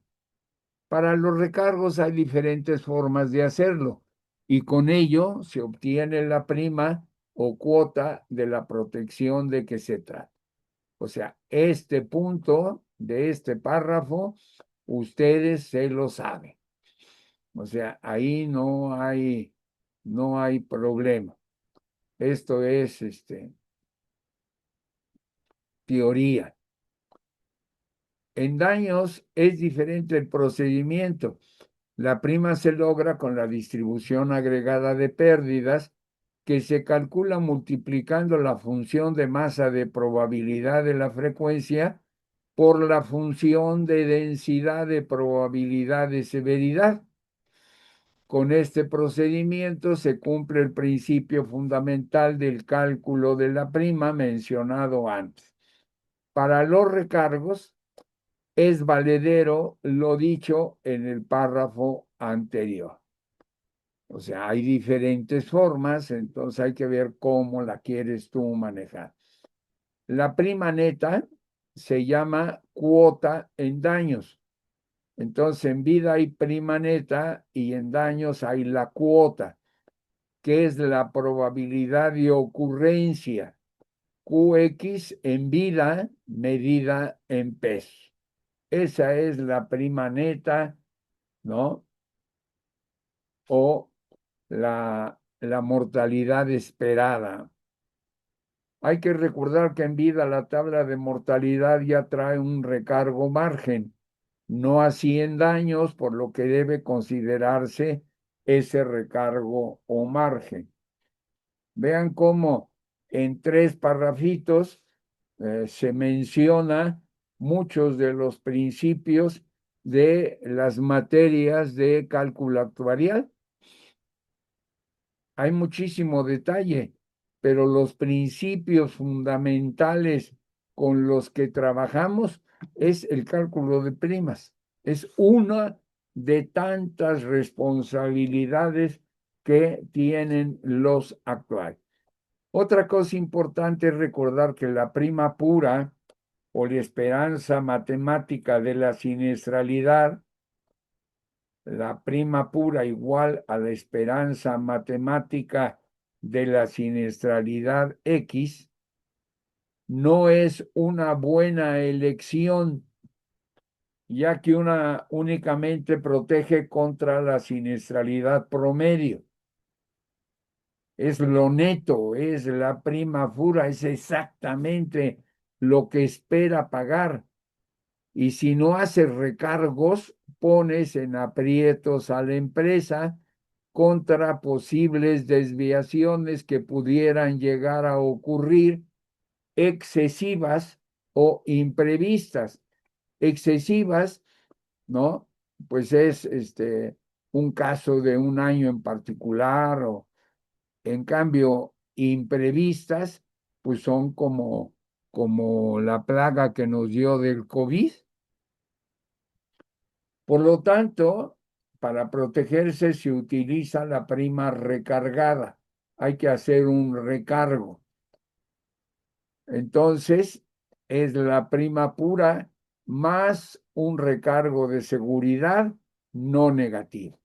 Para los recargos hay diferentes formas de hacerlo y con ello se obtiene la prima o cuota de la protección de que se trata. O sea, este punto de este párrafo, ustedes se lo saben. O sea, ahí no hay problema. Esto es teoría. En daños es diferente el procedimiento. La prima se logra con la distribución agregada de pérdidas que se calcula multiplicando la función de masa de probabilidad de la frecuencia por la función de densidad de probabilidad de severidad. Con este procedimiento se cumple el principio fundamental del cálculo de la prima mencionado antes. Para los recargos es valedero lo dicho en el párrafo anterior. O sea, hay diferentes formas, entonces hay que ver cómo la quieres tú manejar. La prima neta se llama cuota en daños. Entonces, en vida hay prima neta y en daños hay la cuota, que es la probabilidad de ocurrencia, QX en vida medida en pesos. Esa es la prima neta, ¿no? O la mortalidad esperada. Hay que recordar que en vida la tabla de mortalidad ya trae un recargo margen, no así en daños, por lo que debe considerarse ese recargo o margen. Vean cómo en 3 parrafitos se menciona muchos de los principios de las materias de cálculo actuarial. Hay muchísimo detalle, pero los principios fundamentales con los que trabajamos es el cálculo de primas. Es una de tantas responsabilidades que tienen los actuarios. Otra cosa importante es recordar que la prima pura o la esperanza matemática de la siniestralidad, la prima pura igual a la esperanza matemática de la siniestralidad X, no es una buena elección, ya que una únicamente protege contra la siniestralidad promedio. Es lo neto, es la prima pura, es exactamente lo que espera pagar. Y si no haces recargos, pones en aprietos a la empresa contra posibles desviaciones que pudieran llegar a ocurrir, excesivas o imprevistas. Excesivas, ¿no? Pues es un caso de un año en particular, o en cambio, imprevistas, pues son como la plaga que nos dio del COVID. Por lo tanto, para protegerse se utiliza la prima recargada. Hay que hacer un recargo. Entonces, es la prima pura más un recargo de seguridad no negativo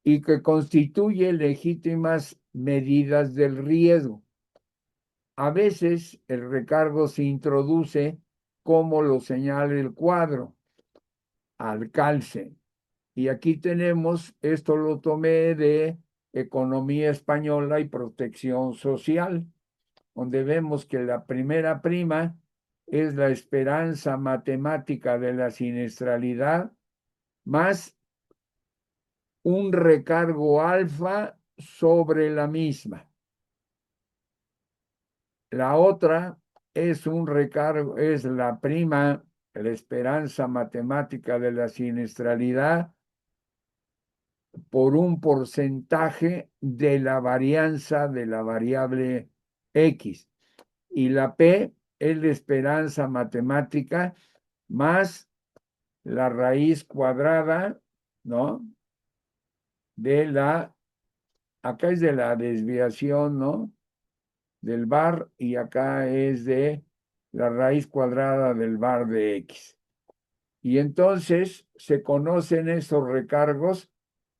y que constituye legítimas medidas del riesgo. A veces el recargo se introduce, como lo señala el cuadro, al calce. Y aquí tenemos, esto lo tomé de Economía Española y Protección Social, donde vemos que la primera prima es la esperanza matemática de la siniestralidad más un recargo alfa sobre la misma. La otra es un recargo, es la prima, la esperanza matemática de la siniestralidad por un porcentaje de la varianza de la variable X. Y la P es la esperanza matemática más la raíz cuadrada, ¿no? De la, acá es de la desviación, ¿no? Del var y acá es de la raíz cuadrada del var de X. Y entonces se conocen esos recargos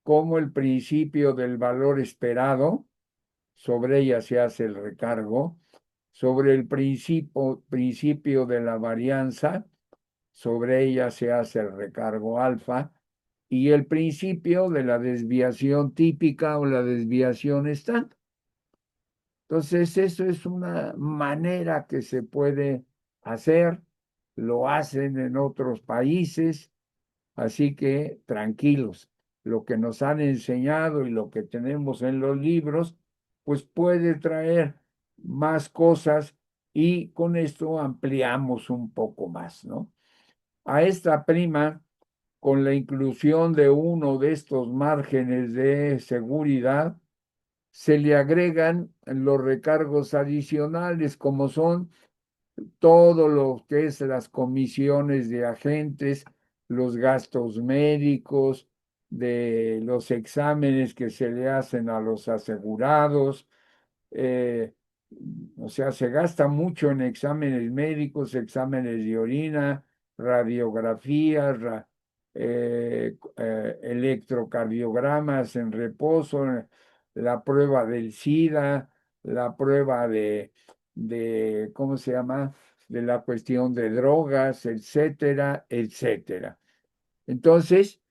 como el principio del valor esperado, sobre ella se hace el recargo, sobre el principio de la varianza, sobre ella se hace el recargo alfa, y el principio de la desviación típica o la desviación estándar. Entonces, eso es una manera que se puede hacer, lo hacen en otros países, así que tranquilos, lo que nos han enseñado y lo que tenemos en los libros, pues puede traer más cosas y con esto ampliamos un poco más, ¿no? A esta prima, con la inclusión de uno de estos márgenes de seguridad, se le agregan los recargos adicionales, como son todo lo que es las comisiones de agentes, los gastos médicos, de los exámenes que se le hacen a los asegurados, eh, o sea, se gasta mucho en exámenes médicos, exámenes de orina, radiografías, electrocardiogramas en reposo, la prueba del SIDA, la prueba ¿cómo se llama? De la cuestión de drogas, etcétera, etcétera. Entonces,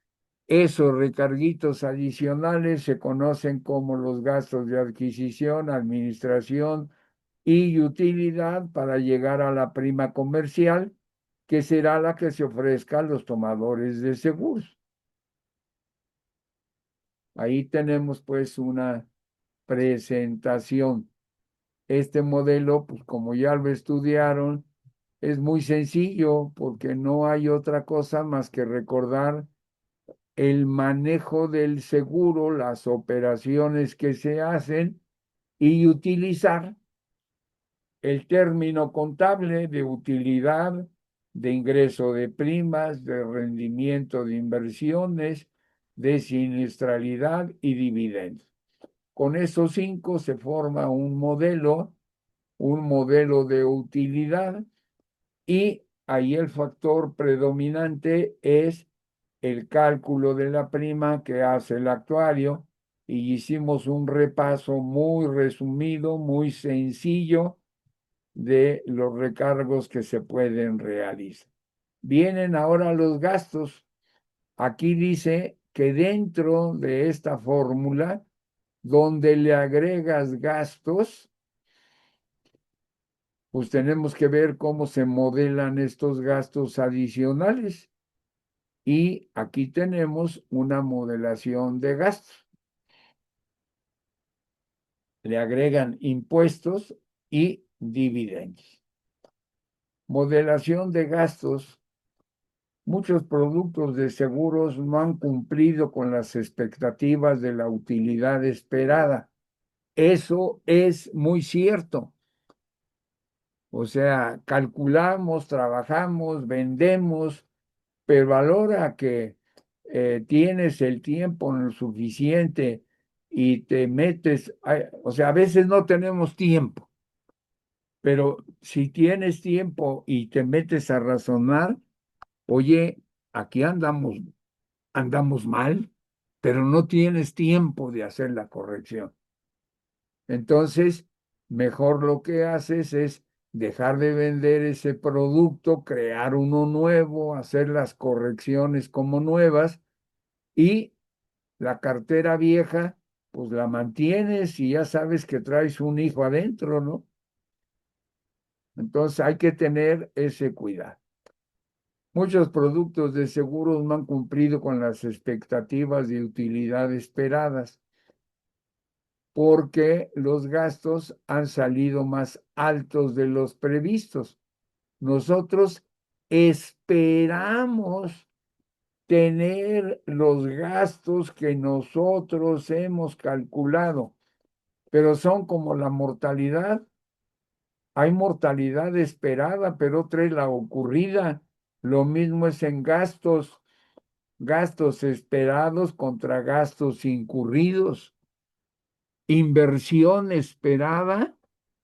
esos recarguitos adicionales se conocen como los gastos de adquisición, administración y utilidad para llegar a la prima comercial, que será la que se ofrezca a los tomadores de seguros. Ahí tenemos pues una presentación. Este modelo, pues como ya lo estudiaron, es muy sencillo porque no hay otra cosa más que recordar el manejo del seguro, las operaciones que se hacen y utilizar el término contable de utilidad, de ingreso de primas, de rendimiento de inversiones, de siniestralidad y dividendos. Con esos cinco se forma un modelo de utilidad y ahí el factor predominante es el cálculo de la prima que hace el actuario y hicimos un repaso muy resumido, muy sencillo de los recargos que se pueden realizar. Vienen ahora los gastos. Aquí dice que dentro de esta fórmula, donde le agregas gastos, pues tenemos que ver cómo se modelan estos gastos adicionales. Y aquí tenemos una modelación de gastos. Le agregan impuestos y dividendos. Modelación de gastos. Muchos productos de seguros no han cumplido con las expectativas de la utilidad esperada. Eso es muy cierto. O sea, calculamos, trabajamos, vendemos, pero a la hora que tienes el tiempo lo suficiente y te metes, o sea, a veces no tenemos tiempo, pero si tienes tiempo y te metes a razonar, oye, aquí andamos mal, pero no tienes tiempo de hacer la corrección. Entonces, mejor lo que haces es dejar de vender ese producto, crear uno nuevo, hacer las correcciones como nuevas y la cartera vieja, pues la mantienes y ya sabes que traes un hijo adentro, ¿no? Entonces hay que tener ese cuidado. Muchos productos de seguros no han cumplido con las expectativas de utilidad esperadas. porque los gastos han salido más altos de los previstos. Nosotros esperamos tener los gastos que nosotros hemos calculado, pero son como la mortalidad. Hay mortalidad esperada, pero otra es la ocurrida. Lo mismo es en gastos, gastos esperados contra gastos incurridos. Inversión esperada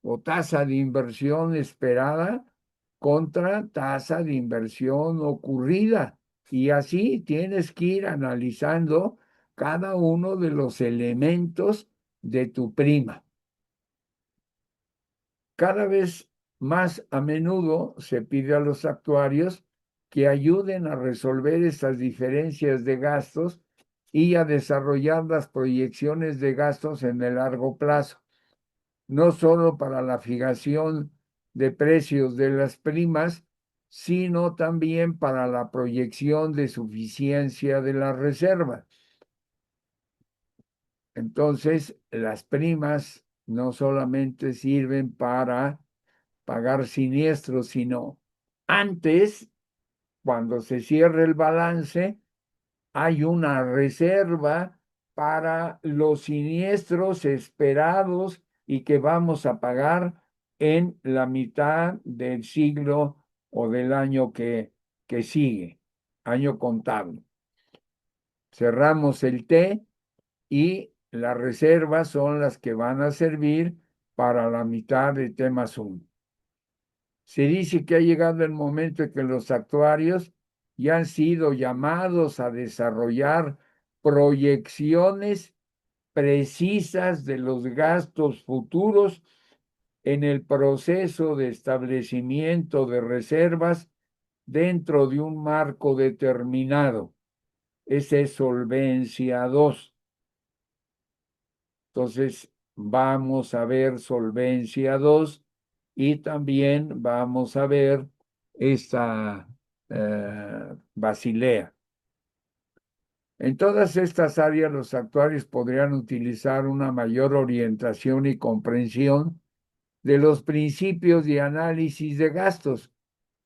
o tasa de inversión esperada contra tasa de inversión ocurrida. Y así tienes que ir analizando cada uno de los elementos de tu prima. Cada vez más a menudo se pide a los actuarios que ayuden a resolver estas diferencias de gastos y a desarrollar las proyecciones de gastos en el largo plazo, no solo para la fijación de precios de las primas, sino también para la proyección de suficiencia de la reserva. Entonces, las primas no solamente sirven para pagar siniestros, sino antes, cuando se cierre el balance, hay una reserva para los siniestros esperados y que vamos a pagar en la mitad del siglo o del año que sigue, año contable. Cerramos el T y las reservas son las que van a servir para la mitad de T más 1. Se dice que ha llegado el momento en que los actuarios ya han sido llamados a desarrollar proyecciones precisas de los gastos futuros en el proceso de establecimiento de reservas dentro de un marco determinado. Esa es solvencia 2. Entonces, vamos a ver solvencia 2 y también vamos a ver esta Basilea. En todas estas áreas, los actuarios podrían utilizar una mayor orientación y comprensión de los principios de análisis de gastos.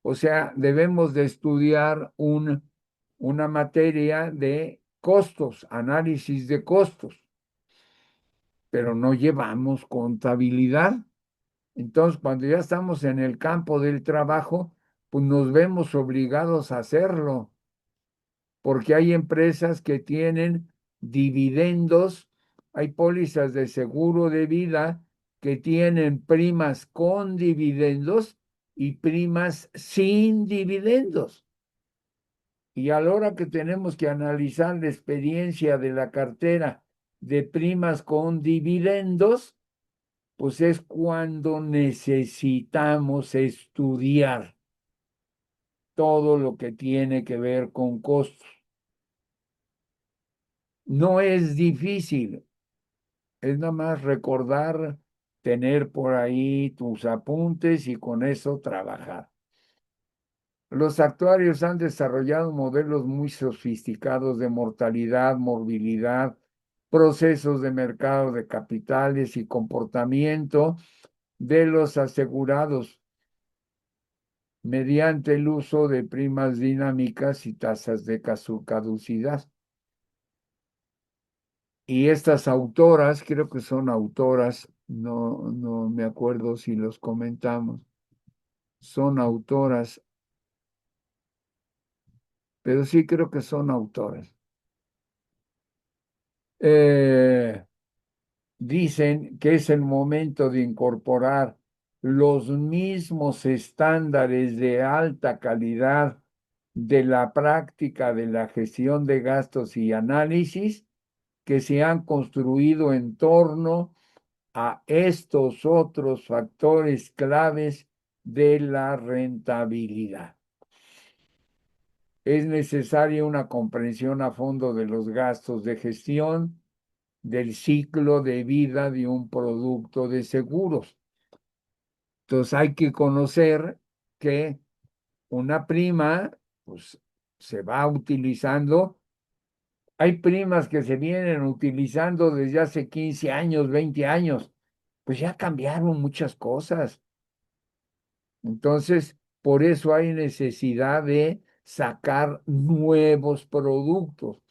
O sea, debemos de estudiar una materia de costos, análisis de costos, pero no llevamos contabilidad. Entonces, cuando ya estamos en el campo del trabajo, pues nos vemos obligados a hacerlo, porque hay empresas que tienen dividendos, hay pólizas de seguro de vida que tienen primas con dividendos y primas sin dividendos. Y a la hora que tenemos que analizar la experiencia de la cartera de primas con dividendos, pues es cuando necesitamos estudiar todo lo que tiene que ver con costos. No es difícil, es nada más recordar, tener por ahí tus apuntes y con eso trabajar. Los actuarios han desarrollado modelos muy sofisticados de mortalidad, morbilidad, procesos de mercado de capitales y comportamiento de los asegurados mediante el uso de primas dinámicas y tasas de caducidad. Y estas autoras, creo que son autoras, no me acuerdo si los comentamos, son autoras, pero sí creo que son autoras. Dicen que es el momento de incorporar los mismos estándares de alta calidad de la práctica de la gestión de gastos y análisis que se han construido en torno a estos otros factores claves de la rentabilidad. Es necesaria una comprensión a fondo de los gastos de gestión, del ciclo de vida de un producto de seguros. Entonces hay que conocer que una prima pues, se va utilizando Hay primas que se vienen utilizando desde hace 15 años, 20 años. Pues ya cambiaron muchas cosas. Entonces, por eso hay necesidad de sacar nuevos productos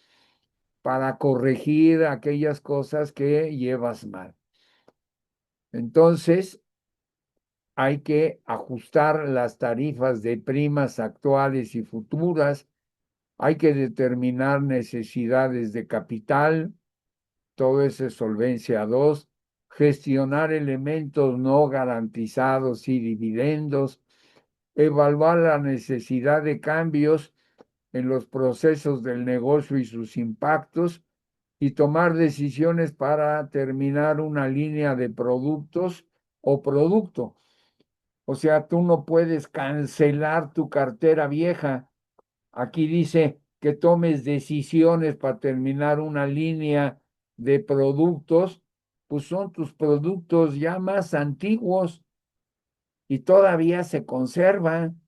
para corregir aquellas cosas que llevas mal. Entonces, hay que ajustar las tarifas de primas actuales y futuras, hay que determinar necesidades de capital, todo eso es solvencia 2, gestionar elementos no garantizados y dividendos, evaluar la necesidad de cambios en los procesos del negocio y sus impactos y tomar decisiones para terminar una línea de productos o producto. O sea, tú no puedes cancelar tu cartera vieja. Aquí dice que tomes decisiones para terminar una línea de productos, pues son tus productos ya más antiguos y todavía se conservan.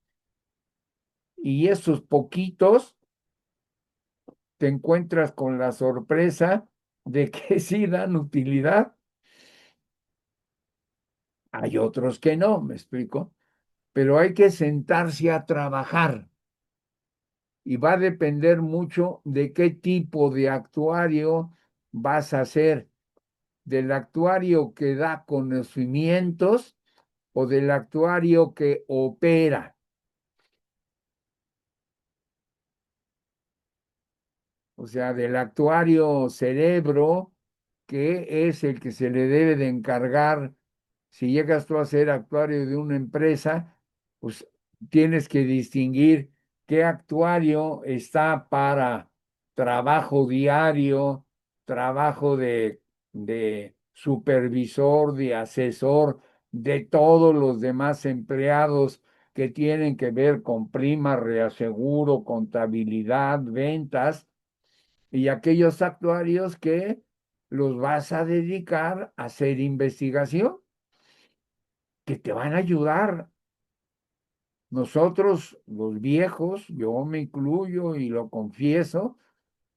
Y esos poquitos te encuentras con la sorpresa de que sí dan utilidad. Hay otros que no, me explico, pero hay que sentarse a trabajar y va a depender mucho de qué tipo de actuario vas a hacer, del actuario que da conocimientos o del actuario que opera. O sea, del actuario cerebro, que es el que se le debe de encargar. Si llegas tú a ser actuario de una empresa, pues tienes que distinguir qué actuario está para trabajo diario, trabajo de supervisor, de asesor, de todos los demás empleados que tienen que ver con prima, reaseguro, contabilidad, ventas, y aquellos actuarios que los vas a dedicar a hacer investigación, que te van a ayudar. Nosotros, los viejos, yo me incluyo y lo confieso,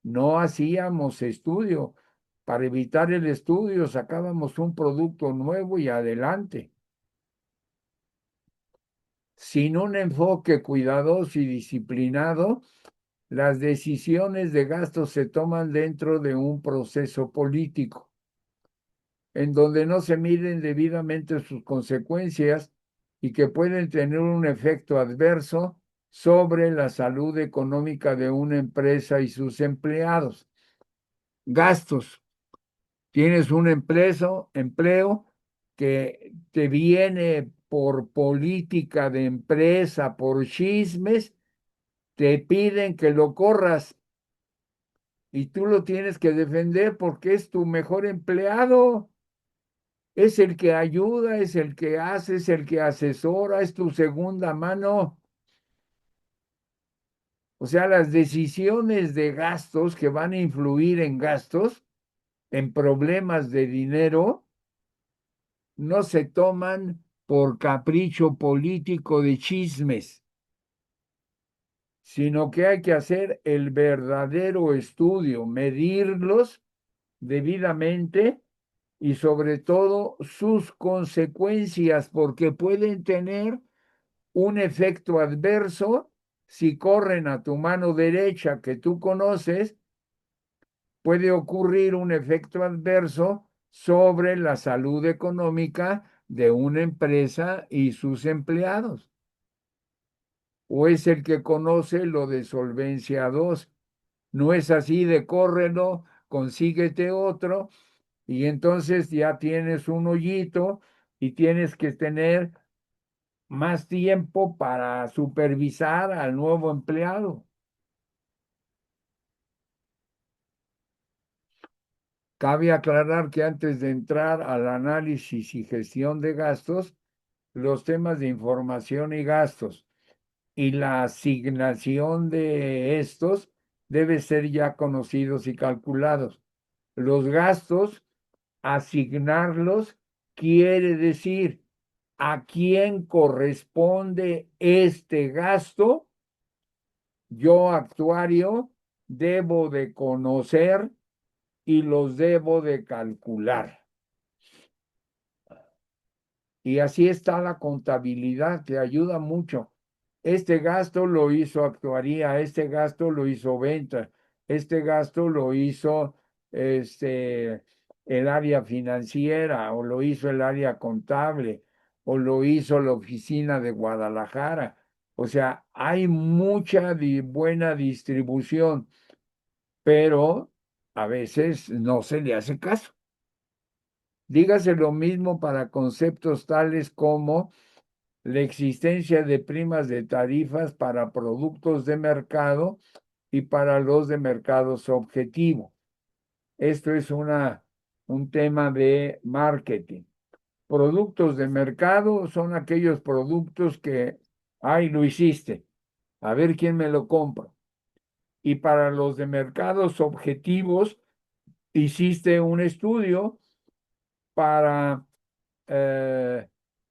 no hacíamos estudio. Para evitar el estudio sacábamos un producto nuevo y adelante. Sin un enfoque cuidadoso y disciplinado, las decisiones de gasto se toman dentro de un proceso político, en donde no se miden debidamente sus consecuencias y que pueden tener un efecto adverso sobre la salud económica de una empresa y sus empleados. Gastos. Tienes un empleo que te viene por política de empresa, por chismes, te piden que lo corras y tú lo tienes que defender porque es tu mejor empleado. Es el que ayuda, es el que hace, es el que asesora, es tu segunda mano. O sea, las decisiones de gastos que van a influir en gastos, en problemas de dinero, no se toman por capricho político de chismes, sino que hay que hacer el verdadero estudio, medirlos debidamente y sobre todo sus consecuencias, porque pueden tener un efecto adverso si corren a tu mano derecha que tú conoces, puede ocurrir un efecto adverso sobre la salud económica de una empresa y sus empleados. O es el que conoce lo de solvencia 2. No es así de córrelo, consíguete otro y entonces ya tienes un hoyito y tienes que tener más tiempo para supervisar al nuevo empleado. Cabe aclarar que antes de entrar al análisis y gestión de gastos, los temas de información y gastos y la asignación de estos deben ser ya conocidos y calculados. Los gastos, asignarlos quiere decir a quién corresponde este gasto. Yo, actuario, debo de conocer y los debo de calcular. Y así está la contabilidad, que ayuda mucho. Este gasto lo hizo actuaría, este gasto lo hizo venta, este gasto lo hizo el área financiera, o lo hizo el área contable, o lo hizo la oficina de Guadalajara. O sea, hay mucha buena distribución, pero a veces no se le hace caso. Dígase lo mismo para conceptos tales como la existencia de primas de tarifas para productos de mercado y para los de mercados objetivo. Esto es un tema de marketing. Productos de mercado son aquellos productos que, ay, lo hiciste, a ver quién me lo compra. Y para los de mercados objetivos, hiciste un estudio para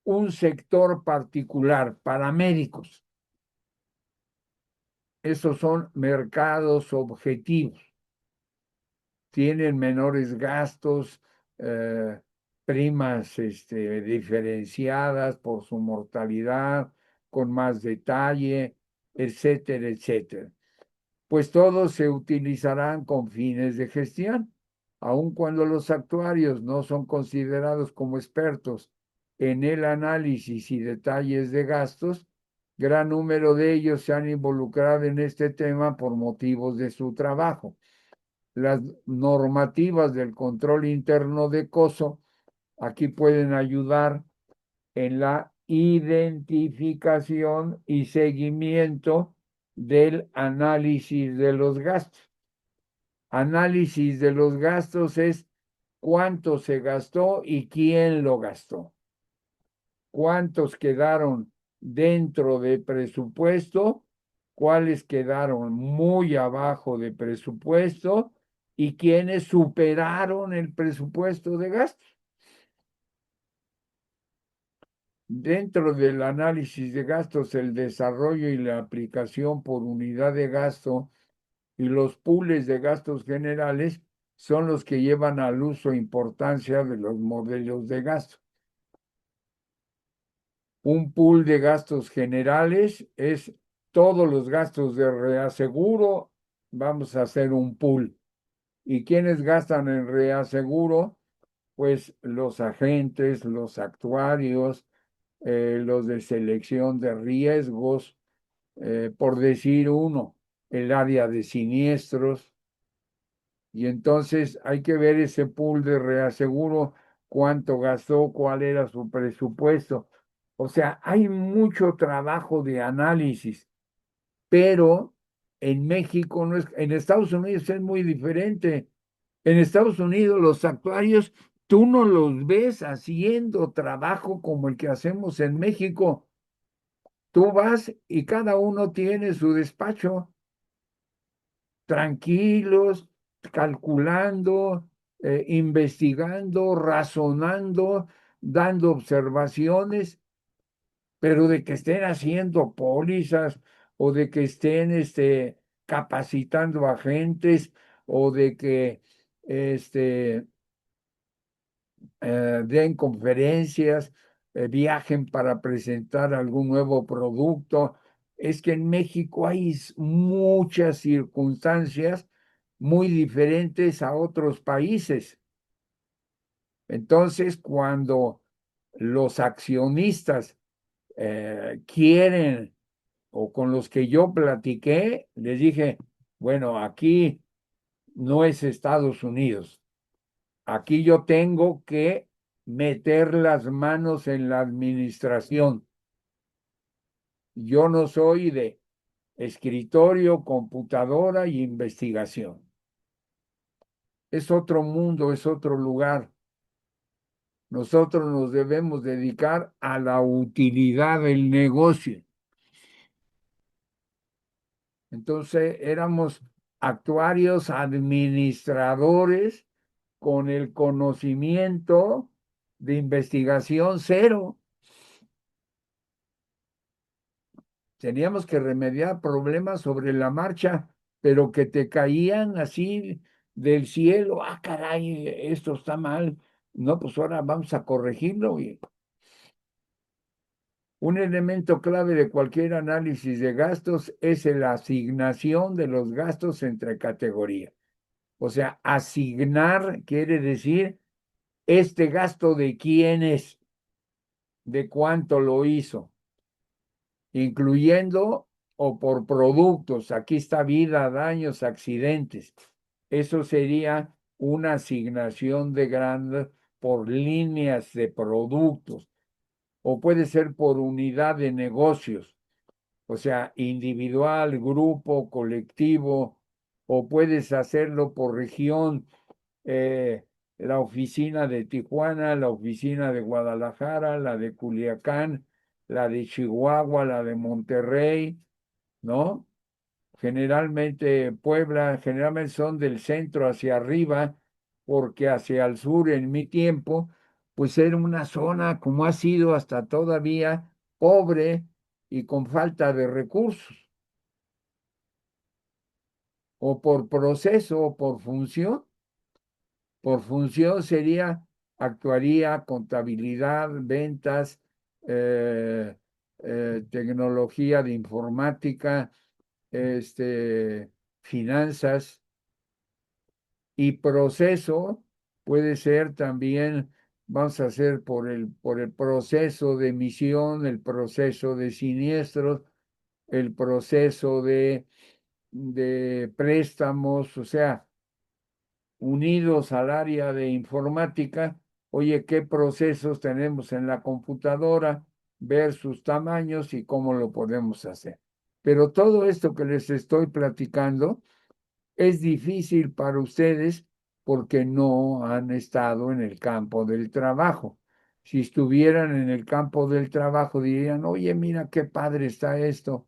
un sector particular, para médicos. Esos son mercados objetivos. Tienen menores gastos, primas diferenciadas por su mortalidad, con más detalle, etcétera, etcétera. Pues todos se utilizarán con fines de gestión, aun cuando los actuarios no son considerados como expertos en el análisis y detalles de gastos. Gran número de ellos se han involucrado en este tema por motivos de su trabajo. Las normativas del control interno de costo aquí pueden ayudar en la identificación y seguimiento del análisis de los gastos. Análisis de los gastos es cuánto se gastó y quién lo gastó. Cuántos quedaron dentro de presupuesto, cuáles quedaron muy abajo de presupuesto y quiénes superaron el presupuesto de gastos. Dentro del análisis de gastos, el desarrollo y la aplicación por unidad de gasto y los pools de gastos generales son los que llevan al uso e importancia de los modelos de gasto. Un pool de gastos generales es todos los gastos de reaseguro, vamos a hacer un pool. ¿Y quiénes gastan en reaseguro? Pues los agentes, los actuarios, los de selección de riesgos, por decir uno, el área de siniestros. Y entonces hay que ver ese pool de reaseguro, cuánto gastó, cuál era su presupuesto. O sea, hay mucho trabajo de análisis, pero en México no es, en Estados Unidos es muy diferente. En Estados Unidos los actuarios, tú no los ves haciendo trabajo como el que hacemos en México. Tú vas y cada uno tiene su despacho, tranquilos, calculando, investigando, razonando, dando observaciones, pero de que estén haciendo pólizas o de que estén capacitando agentes o de que den conferencias, viajen para presentar algún nuevo producto. Es que en México hay muchas circunstancias muy diferentes a otros países. Entonces, cuando los accionistas quieren, o con los que yo platiqué, les dije, bueno, aquí no es Estados Unidos. Aquí yo tengo que meter las manos en la administración. Yo no soy de escritorio, computadora y investigación. Es otro mundo, es otro lugar. Nosotros nos debemos dedicar a la utilidad del negocio. Entonces éramos actuarios, administradores con el conocimiento de investigación cero. Teníamos que remediar problemas sobre la marcha. pero que te caían así del cielo, ah, caray, esto está mal, no, pues ahora vamos a corregirlo. Un elemento clave de cualquier análisis de gastos es la asignación de los gastos entre categorías. O sea, asignar quiere decir este gasto de quién es, de cuánto lo hizo, incluyendo o por productos. Aquí está vida, daños, accidentes. Eso sería una asignación de grandes por líneas de productos o puede ser por unidad de negocios, o sea, individual, grupo, colectivo, o puedes hacerlo por región, la oficina de Tijuana, la oficina de Guadalajara, la de Culiacán, la de Chihuahua, la de Monterrey, ¿no? Generalmente Puebla, generalmente son del centro hacia arriba, porque hacia el sur en mi tiempo, pues era una zona como ha sido hasta todavía pobre y con falta de recursos, o por proceso o por función. Por función sería, actuaría contabilidad, ventas, eh, tecnología de informática, finanzas y proceso puede ser también, vamos a hacer por el proceso de emisión, el proceso de siniestros, el proceso de préstamos, o sea, unidos al área de informática, oye, ¿qué procesos tenemos en la computadora? Ver sus tamaños y cómo lo podemos hacer. Pero todo esto que les estoy platicando es difícil para ustedes porque no han estado en el campo del trabajo. Si estuvieran en el campo del trabajo dirían, oye, mira qué padre está esto.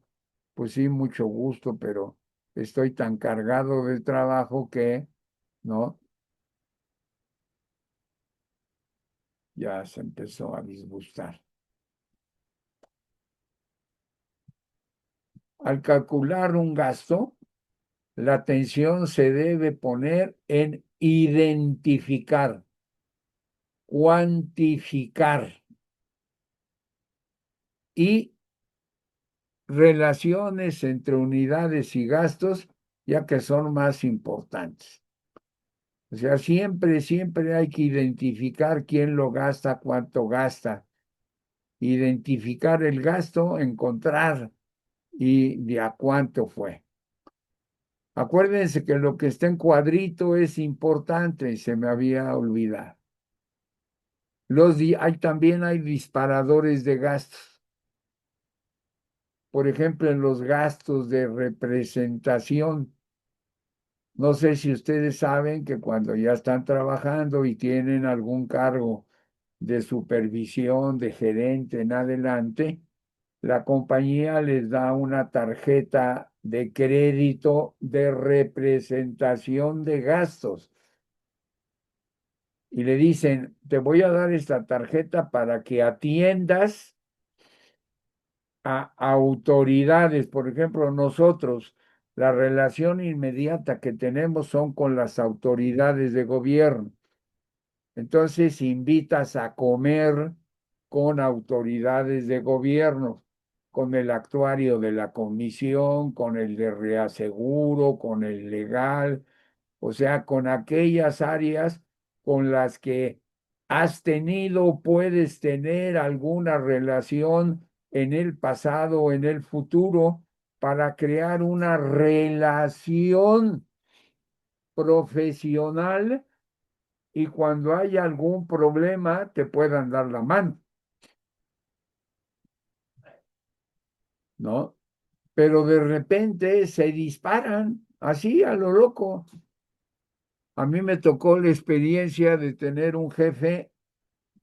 Pues sí, mucho gusto, pero estoy tan cargado de trabajo que, ¿no? Ya se empezó a disgustar. Al calcular un gasto, la atención se debe poner en identificar, cuantificar y relaciones entre unidades y gastos, ya que son más importantes. O sea, siempre hay que identificar quién lo gasta, cuánto gasta, identificar el gasto, encontrar y de a cuánto fue. Acuérdense que lo que está en cuadrito es importante y se me había olvidado. También hay disparadores de gastos. Por ejemplo, en los gastos de representación. No sé si ustedes saben que cuando ya están trabajando y tienen algún cargo de supervisión, de gerente en adelante, la compañía les da una tarjeta de crédito de representación de gastos y le dicen, te voy a dar esta tarjeta para que atiendas a autoridades. Por ejemplo, nosotros, la relación inmediata que tenemos son con las autoridades de gobierno. Entonces, invitas a comer con autoridades de gobierno, con el actuario de la comisión, con el de reaseguro, con el legal, o sea, con aquellas áreas con las que has tenido o puedes tener alguna relación en el pasado o en el futuro para crear una relación profesional y cuando haya algún problema te puedan dar la mano, ¿no? Pero de repente se disparan así a lo loco. A mí me tocó la experiencia de tener un jefe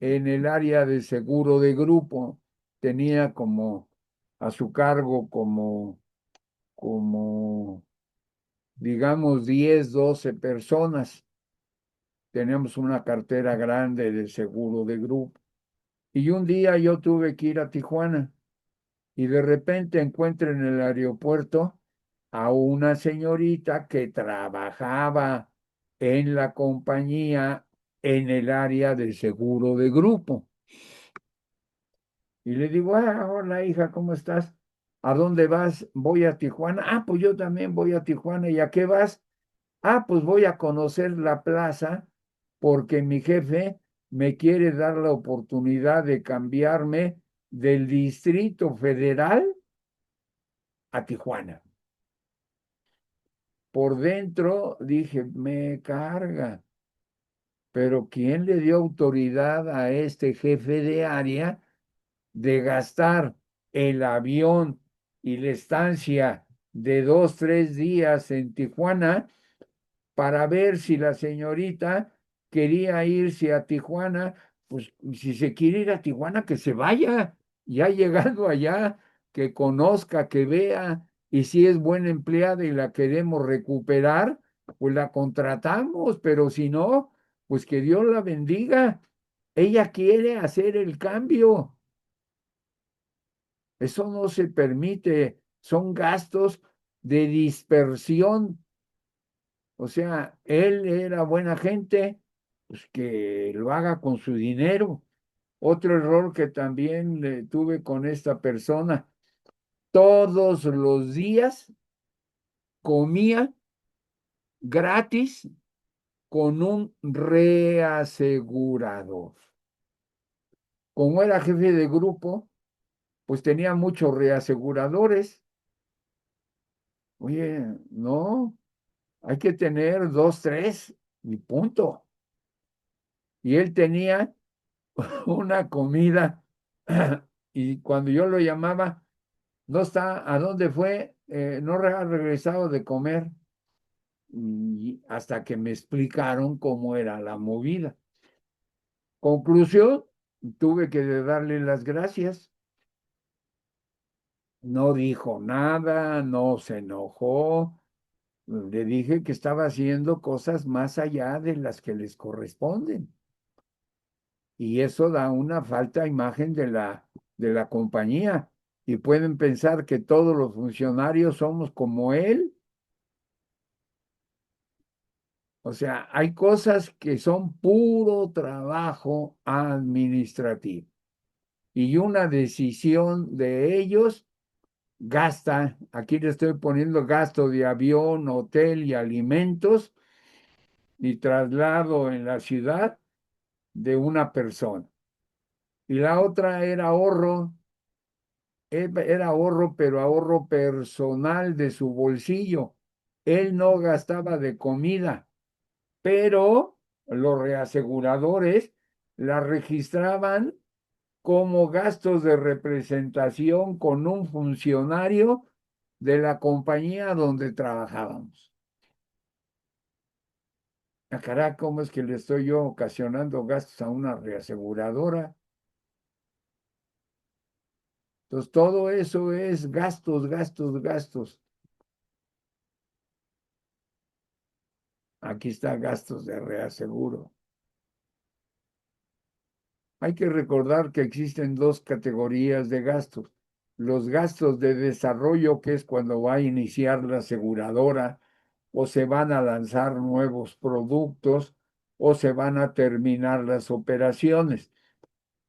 en el área de seguro de grupo. Tenía como a su cargo como digamos, 10 12 personas. Teníamos una cartera grande de seguro de grupo. Y un día yo tuve que ir a Tijuana y de repente encuentro en el aeropuerto a una señorita que trabajaba en la compañía en el área de seguro de grupo. Y le digo, hola hija, ¿cómo estás? ¿A dónde vas? Voy a Tijuana. Ah, pues yo también voy a Tijuana. ¿Y a qué vas? Ah, pues voy a conocer la plaza porque mi jefe me quiere dar la oportunidad de cambiarme del Distrito Federal a Tijuana. Por dentro dije, me carga, pero ¿quién le dio autoridad a este jefe de área de gastar el avión y la estancia de 2, 3 días en Tijuana para ver si la señorita quería irse a Tijuana? Pues si se quiere ir a Tijuana, que se vaya, ya llegando allá, que conozca, que vea, y si es buena empleada y la queremos recuperar, pues la contratamos, pero si no, pues que Dios la bendiga. Ella quiere hacer el cambio. Eso no se permite, son gastos de dispersión. O sea, él era buena gente, pues que lo haga con su dinero. Otro error que también tuve con esta persona, todos los días comía gratis con un reasegurador. Como era jefe de grupo, pues tenía muchos reaseguradores. Oye, no, hay que tener 2, 3 y punto. Y él tenía una comida y cuando yo lo llamaba, no está, ¿a dónde fue? No ha regresado de comer. Y hasta que me explicaron cómo era la movida. Conclusión, tuve que darle las gracias. No dijo nada, no se enojó. Le dije que estaba haciendo cosas más allá de las que les corresponden. Y eso da una falta de imagen de la compañía. Y pueden pensar que todos los funcionarios somos como él. O sea, hay cosas que son puro trabajo administrativo. Y una decisión de ellos gasta, aquí le estoy poniendo gasto de avión, hotel y alimentos y traslado en la ciudad de una persona. Y la otra era ahorro, era ahorro, pero ahorro personal de su bolsillo. Él no gastaba de comida, pero los reaseguradores la registraban como gastos de representación con un funcionario de la compañía donde trabajábamos. Ah, caray, ¿cómo es que le estoy yo ocasionando gastos a una reaseguradora? Entonces, todo eso es gastos, gastos, gastos. Aquí está gastos de reaseguro. Hay que recordar que existen dos categorías de gastos. Los gastos de desarrollo, que es cuando va a iniciar la aseguradora o se van a lanzar nuevos productos o se van a terminar las operaciones.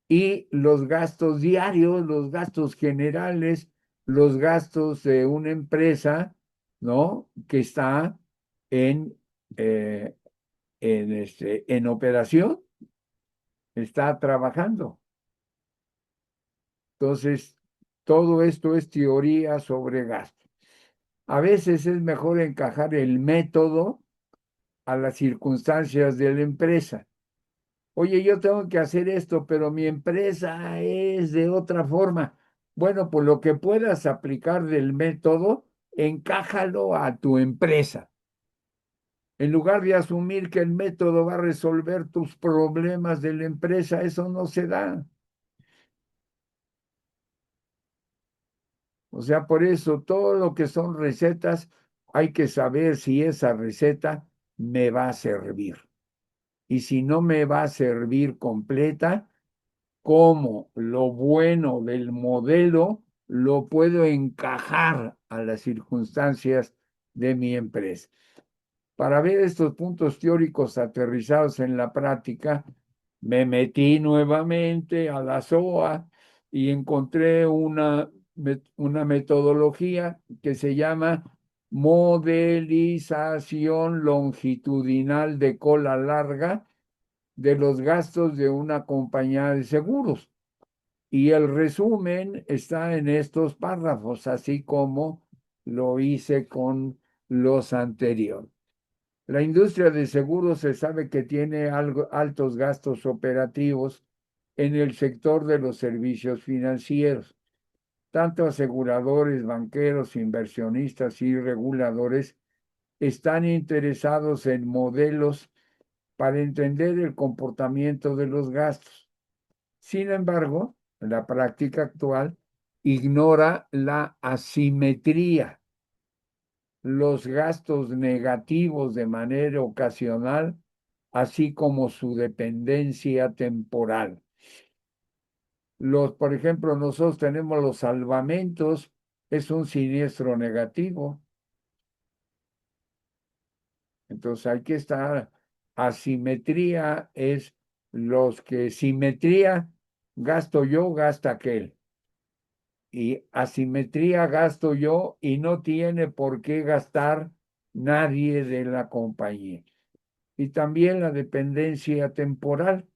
Y los gastos diarios, los gastos generales, los gastos de una empresa, ¿no? Que está en, eh, en operación, está trabajando. Entonces, todo esto es teoría sobre gasto. A veces es mejor encajar el método a las circunstancias de la empresa. Oye, yo tengo que hacer esto, pero mi empresa es de otra forma. Bueno, pues lo que puedas aplicar del método, encájalo a tu empresa. En lugar de asumir que el método va a resolver tus problemas de la empresa, eso no se da. O sea, por eso todo lo que son recetas, hay que saber si esa receta me va a servir. Y si no me va a servir completa, cómo lo bueno del modelo lo puedo encajar a las circunstancias de mi empresa. Para ver estos puntos teóricos aterrizados en la práctica, me metí nuevamente a la SOA y encontré una metodología que se llama modelización longitudinal de cola larga de los gastos de una compañía de seguros. Y el resumen está en estos párrafos, así como lo hice con los anteriores. La industria de seguros se sabe que tiene altos gastos operativos en el sector de los servicios financieros. Tanto aseguradores, banqueros, inversionistas y reguladores están interesados en modelos para entender el comportamiento de los gastos. Sin embargo, la práctica actual ignora la asimetría, los gastos negativos de manera ocasional, así como su dependencia temporal. Por ejemplo, nosotros tenemos los salvamentos, es un siniestro negativo. Entonces hay que estar, asimetría es simetría, gasto yo, gasta aquel. Y asimetría gasto yo y no tiene por qué gastar nadie de la compañía. Y también la dependencia temporal,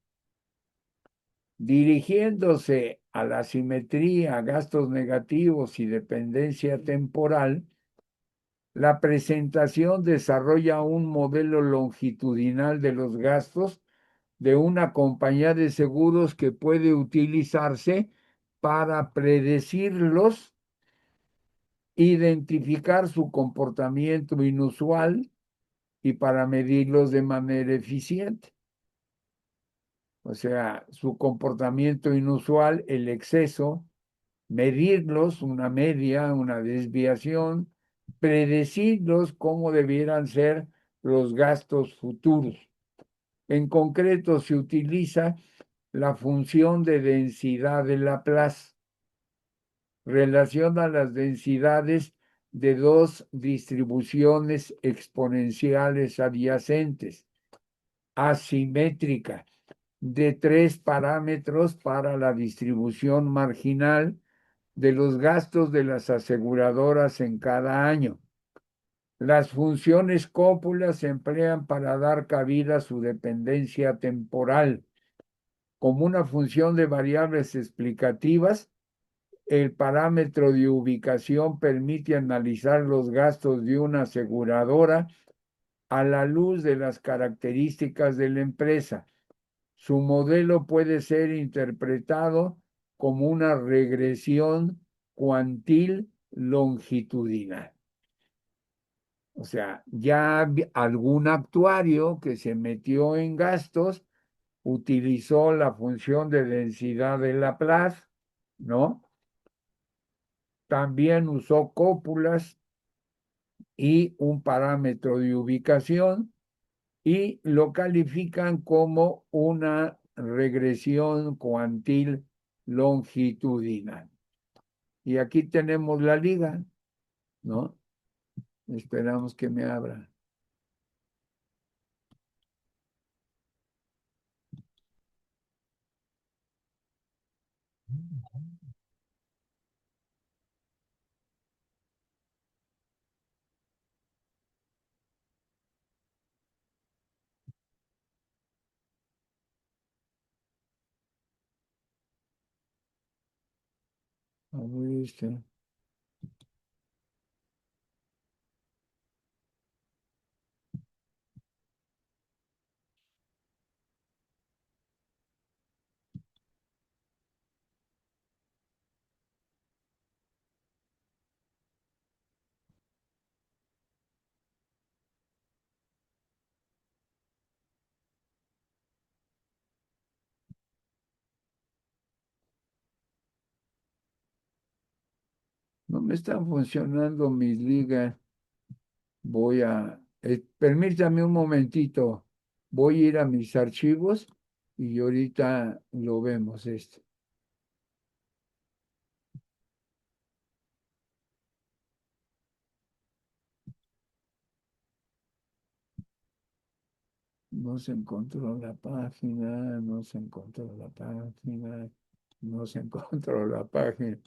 dirigiéndose a la simetría, gastos negativos y dependencia temporal. La presentación desarrolla un modelo longitudinal de los gastos de una compañía de seguros que puede utilizarse para predecirlos, identificar su comportamiento inusual y para medirlos de manera eficiente. O sea, su comportamiento inusual, el exceso, medirlos, una media, una desviación, predecirlos cómo debieran ser los gastos futuros. En concreto, se utiliza la función de densidad de Laplace. Relaciona las densidades de dos distribuciones exponenciales adyacentes, asimétrica, de 3 parámetros para la distribución marginal de los gastos de las aseguradoras en cada año. Las funciones cópulas se emplean para dar cabida a su dependencia temporal. Como una función de variables explicativas, el parámetro de ubicación permite analizar los gastos de una aseguradora a la luz de las características de la empresa. Su modelo puede ser interpretado como una regresión cuantil longitudinal. O sea, ya algún actuario que se metió en gastos utilizó la función de densidad de Laplace, ¿no? También usó cópulas y un parámetro de ubicación y lo califican como una regresión cuantil longitudinal. Y aquí tenemos la liga, ¿no? Esperamos que me abra. A ver, no me están funcionando mis ligas. Permítame un momentito, voy a ir a mis archivos y ahorita lo vemos esto. No se encontró la página, no se encontró la página, no se encontró la página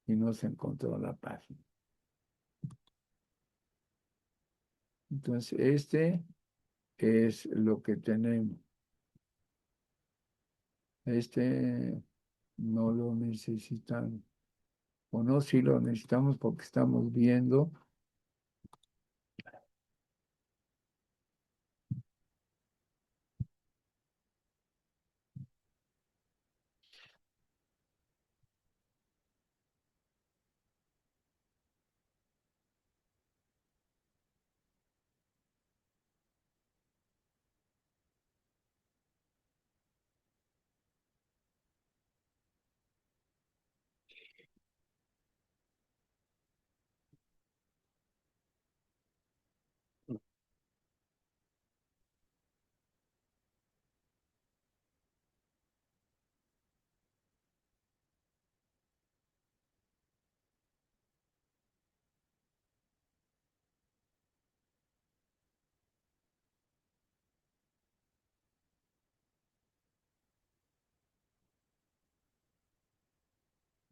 y no se encontró la página. Entonces, este es lo que tenemos. Este no lo necesitamos. O no, sí lo necesitamos porque estamos viendo.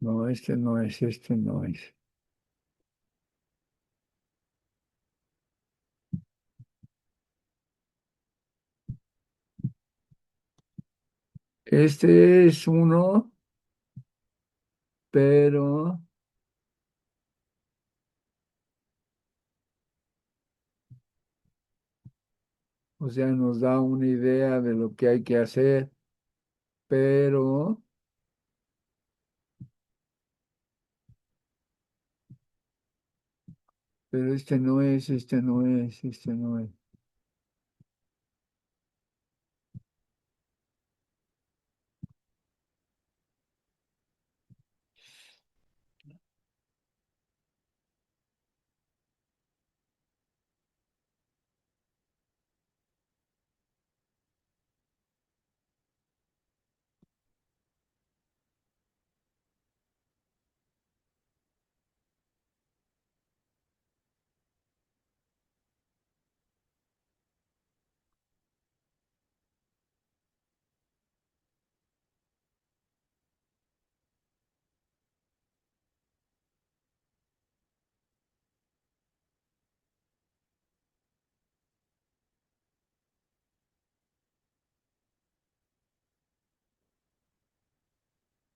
No, este no es, este no es. Este es uno, pero, o sea, nos da una idea de lo que hay que hacer, pero, pero este no es, este no es, este no es.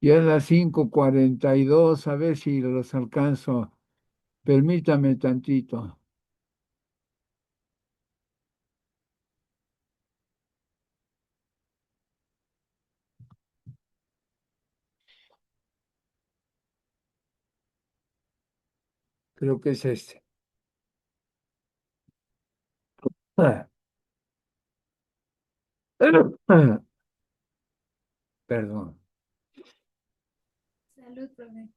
Ya es las 5:42, a ver si los alcanzo. Permítame tantito. Creo que es este. Ah, Perdón. Salud, profe.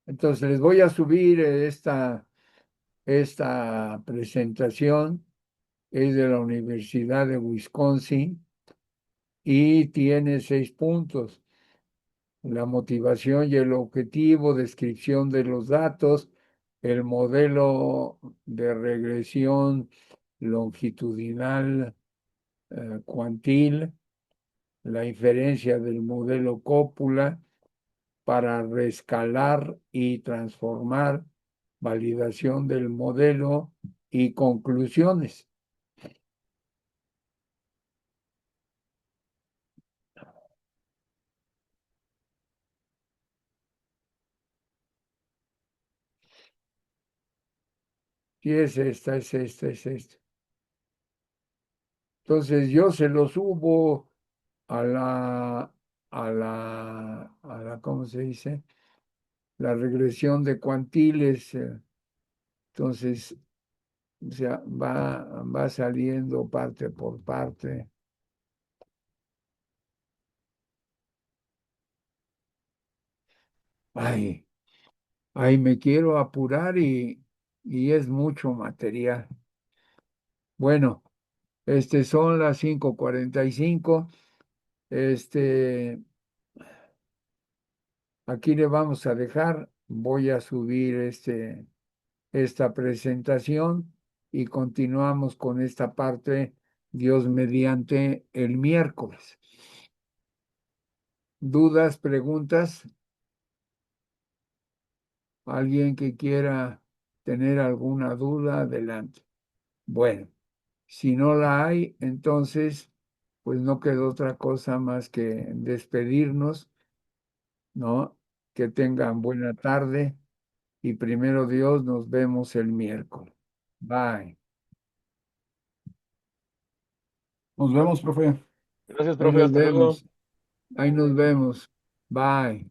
Entonces les voy a subir esta presentación. Es de la Universidad de Wisconsin y tiene 6 puntos. La motivación y el objetivo, descripción de los datos, el modelo de regresión longitudinal cuantil, la inferencia del modelo cópula para rescalar y transformar, validación del modelo y conclusiones. Sí, es esta, es esta, es esta. Entonces yo se lo subo a la, ¿cómo se dice? la regresión de cuantiles. Entonces, o sea, va saliendo parte por parte. Ay, ay, me quiero apurar y es mucho material. Bueno, son las 5:45. Este, aquí le vamos a dejar. Voy a subir esta presentación y continuamos con esta parte, Dios mediante, el miércoles. ¿Dudas, preguntas? ¿Alguien que quiera tener alguna duda? Adelante. Bueno, si no la hay, entonces, pues no quedó otra cosa más que despedirnos, ¿no? Que tengan buena tarde y primero Dios, nos vemos el miércoles. Bye. Nos vemos, profe. Gracias, Ahí profe. nos Hasta luego. vemos. Ahí nos vemos. Bye.